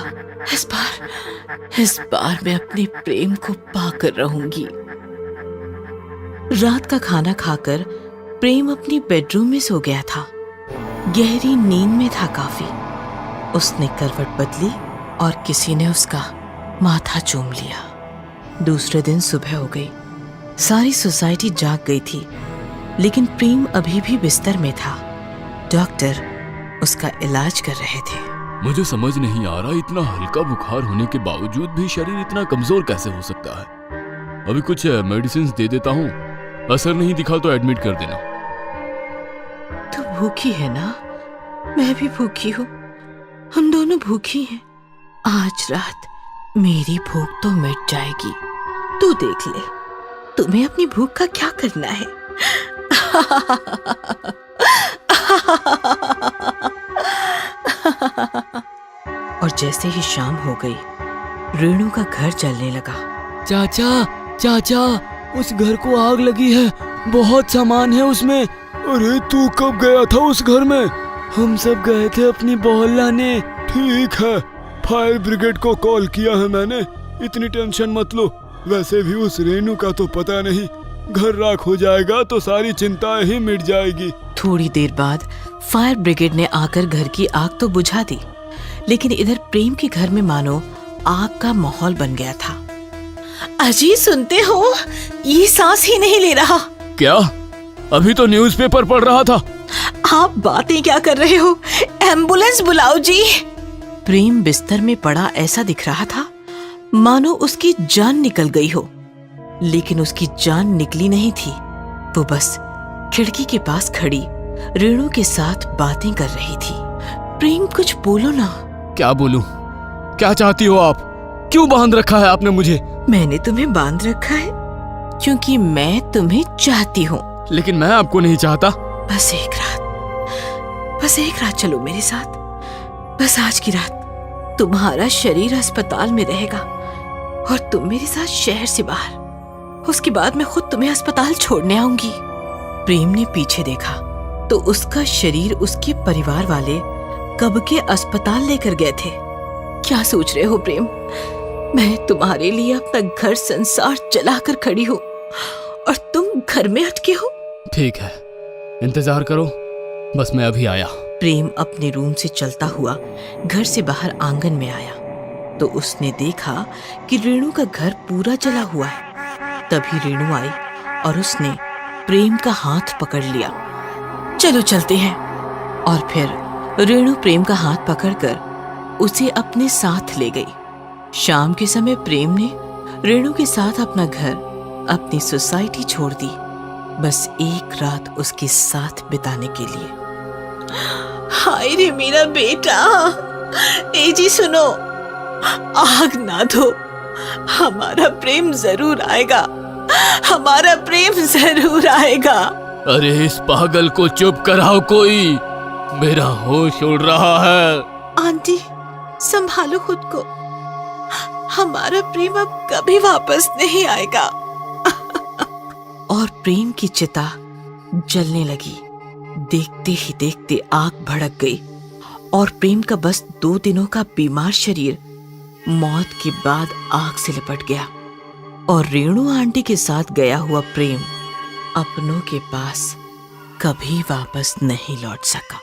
[SPEAKER 7] इस बार मैं अपने प्रेम को पाकर रहूंगी। रात का खाना खाकर प्रेम अपनी बेडरूम में सो गया था। गहरी नींद में था काफी। उसने करवट बदली और किसी ने उसका माथा चूम लिया। दूसरे दिन सुबह हो गई। सारी सोसाइटी जाग गई थी, लेकिन प्रेम अभी भी बिस्तर में था। डॉक्टर उसका इलाज कर रहे थे।
[SPEAKER 2] मुझे समझ नहीं आ रहा, इतना हल्का बुखार होने के बावजूद भी शरीर इतना कमजोर कैसे हो सकता है। अभी कुछ मेडिसिन दे देता हूँ, असर नहीं दिखा तो एडमिट कर देना।
[SPEAKER 7] तू भूखी है ना? मैं भी भूखी हूँ, हम दोनों भूखी हैं। आज रात मेरी भूख तो मिट जाएगी। तू देख ले, तुम्हें अपनी भूख का क्या करना है। और जैसे ही शाम हो गई, रेणु का घर जलने लगा।
[SPEAKER 12] चाचा, उस घर को आग लगी है, बहुत सामान है उसमें। अरे तू कब गया था उस घर में? हम सब गए थे अपनी बॉल लाने। ठीक है, फायर ब्रिगेड को कॉल किया है मैंने, इतनी टेंशन मत लो। वैसे भी उस रेणु का तो पता नहीं, घर राख हो जाएगा तो सारी चिंताएं ही मिट जाएगी।
[SPEAKER 7] थोड़ी देर बाद फायर ब्रिगेड ने आकर घर की आग तो बुझा दी, लेकिन इधर प्रेम के घर में मानो आग का माहौल बन गया था। अजी सुनते हो, ये सांस ही नहीं ले रहा।
[SPEAKER 2] क्या? अभी तो न्यूज़पेपर पढ़ रहा था।
[SPEAKER 7] आप बातें क्या कर रहे हो? एम्बुलेंस बुलाओ जी। प्रेम बिस्तर में पड़ा ऐसा दिख रहा था मानो उसकी जान निकल गई हो, लेकिन उसकी जान निकली नहीं थी। वो बस खिड़की के पास खड़ी रेणु के साथ बातें कर रही थी। प्रेम, कुछ बोलो ना।
[SPEAKER 2] क्या बोलूं? क्या चाहती हो आप? क्यों बांध रखा है आपने मुझे?
[SPEAKER 7] मैंने तुम्हें बांध रखा है क्योंकि मैं तुम्हें चाहती हूँ।
[SPEAKER 2] लेकिन मैं आपको नहीं चाहता।
[SPEAKER 7] बस एक रात चलो मेरे साथ। बस आज की रात तुम्हारा शरीर अस्पताल में रहेगा और तुम मेरे साथ शहर से बाहर। उसके बाद मैं खुद तुम्हें अस्पताल छोड़ने आऊंगी। प्रेम ने पीछे देखा तो उसका शरीर उसके परिवार वाले कब के अस्पताल लेकर गए थे। क्या सोच रहे हो प्रेम? मैं तुम्हारे लिए अपना घर संसार जलाकर खड़ी हूँ और तुम घर में अटके हो।
[SPEAKER 2] ठीक है, इंतजार करो, बस मैं अभी आया।
[SPEAKER 7] प्रेम अपने रूम से चलता हुआ घर से बाहर आंगन में आया तो उसने देखा कि रेणु का घर पूरा जला हुआ है। तभी रेणु आई और उसने प्रेम का हाथ पकड़ लिया। चलो चलते हैं। और फिर रेणु प्रेम का हाथ पकड़कर उसे अपने साथ ले गई। शाम के समय प्रेम ने रेणु के साथ अपना घर, अपनी सोसाइटी छोड़ दी, बस एक रात उसके साथ बिताने के लिए। हाय रे मेरा बेटा, ए जी सुनो, आग ना दो, हमारा प्रेम जरूर आएगा, हमारा प्रेम जरूर आएगा।
[SPEAKER 2] अरे इस पागल को चुप कराओ कोई, मेरा होश उड़ रहा है।
[SPEAKER 7] आंटी संभालो खुद को, हमारा प्रेम अब कभी वापस नहीं आएगा। और प्रेम की चिता जलने लगी। देखते ही देखते आग भड़क गई और प्रेम का बस 2 दिनों का बीमार शरीर मौत के बाद आग से लिपट गया और रेणु आंटी के साथ गया हुआ प्रेम अपनों के पास कभी वापस नहीं लौट सका।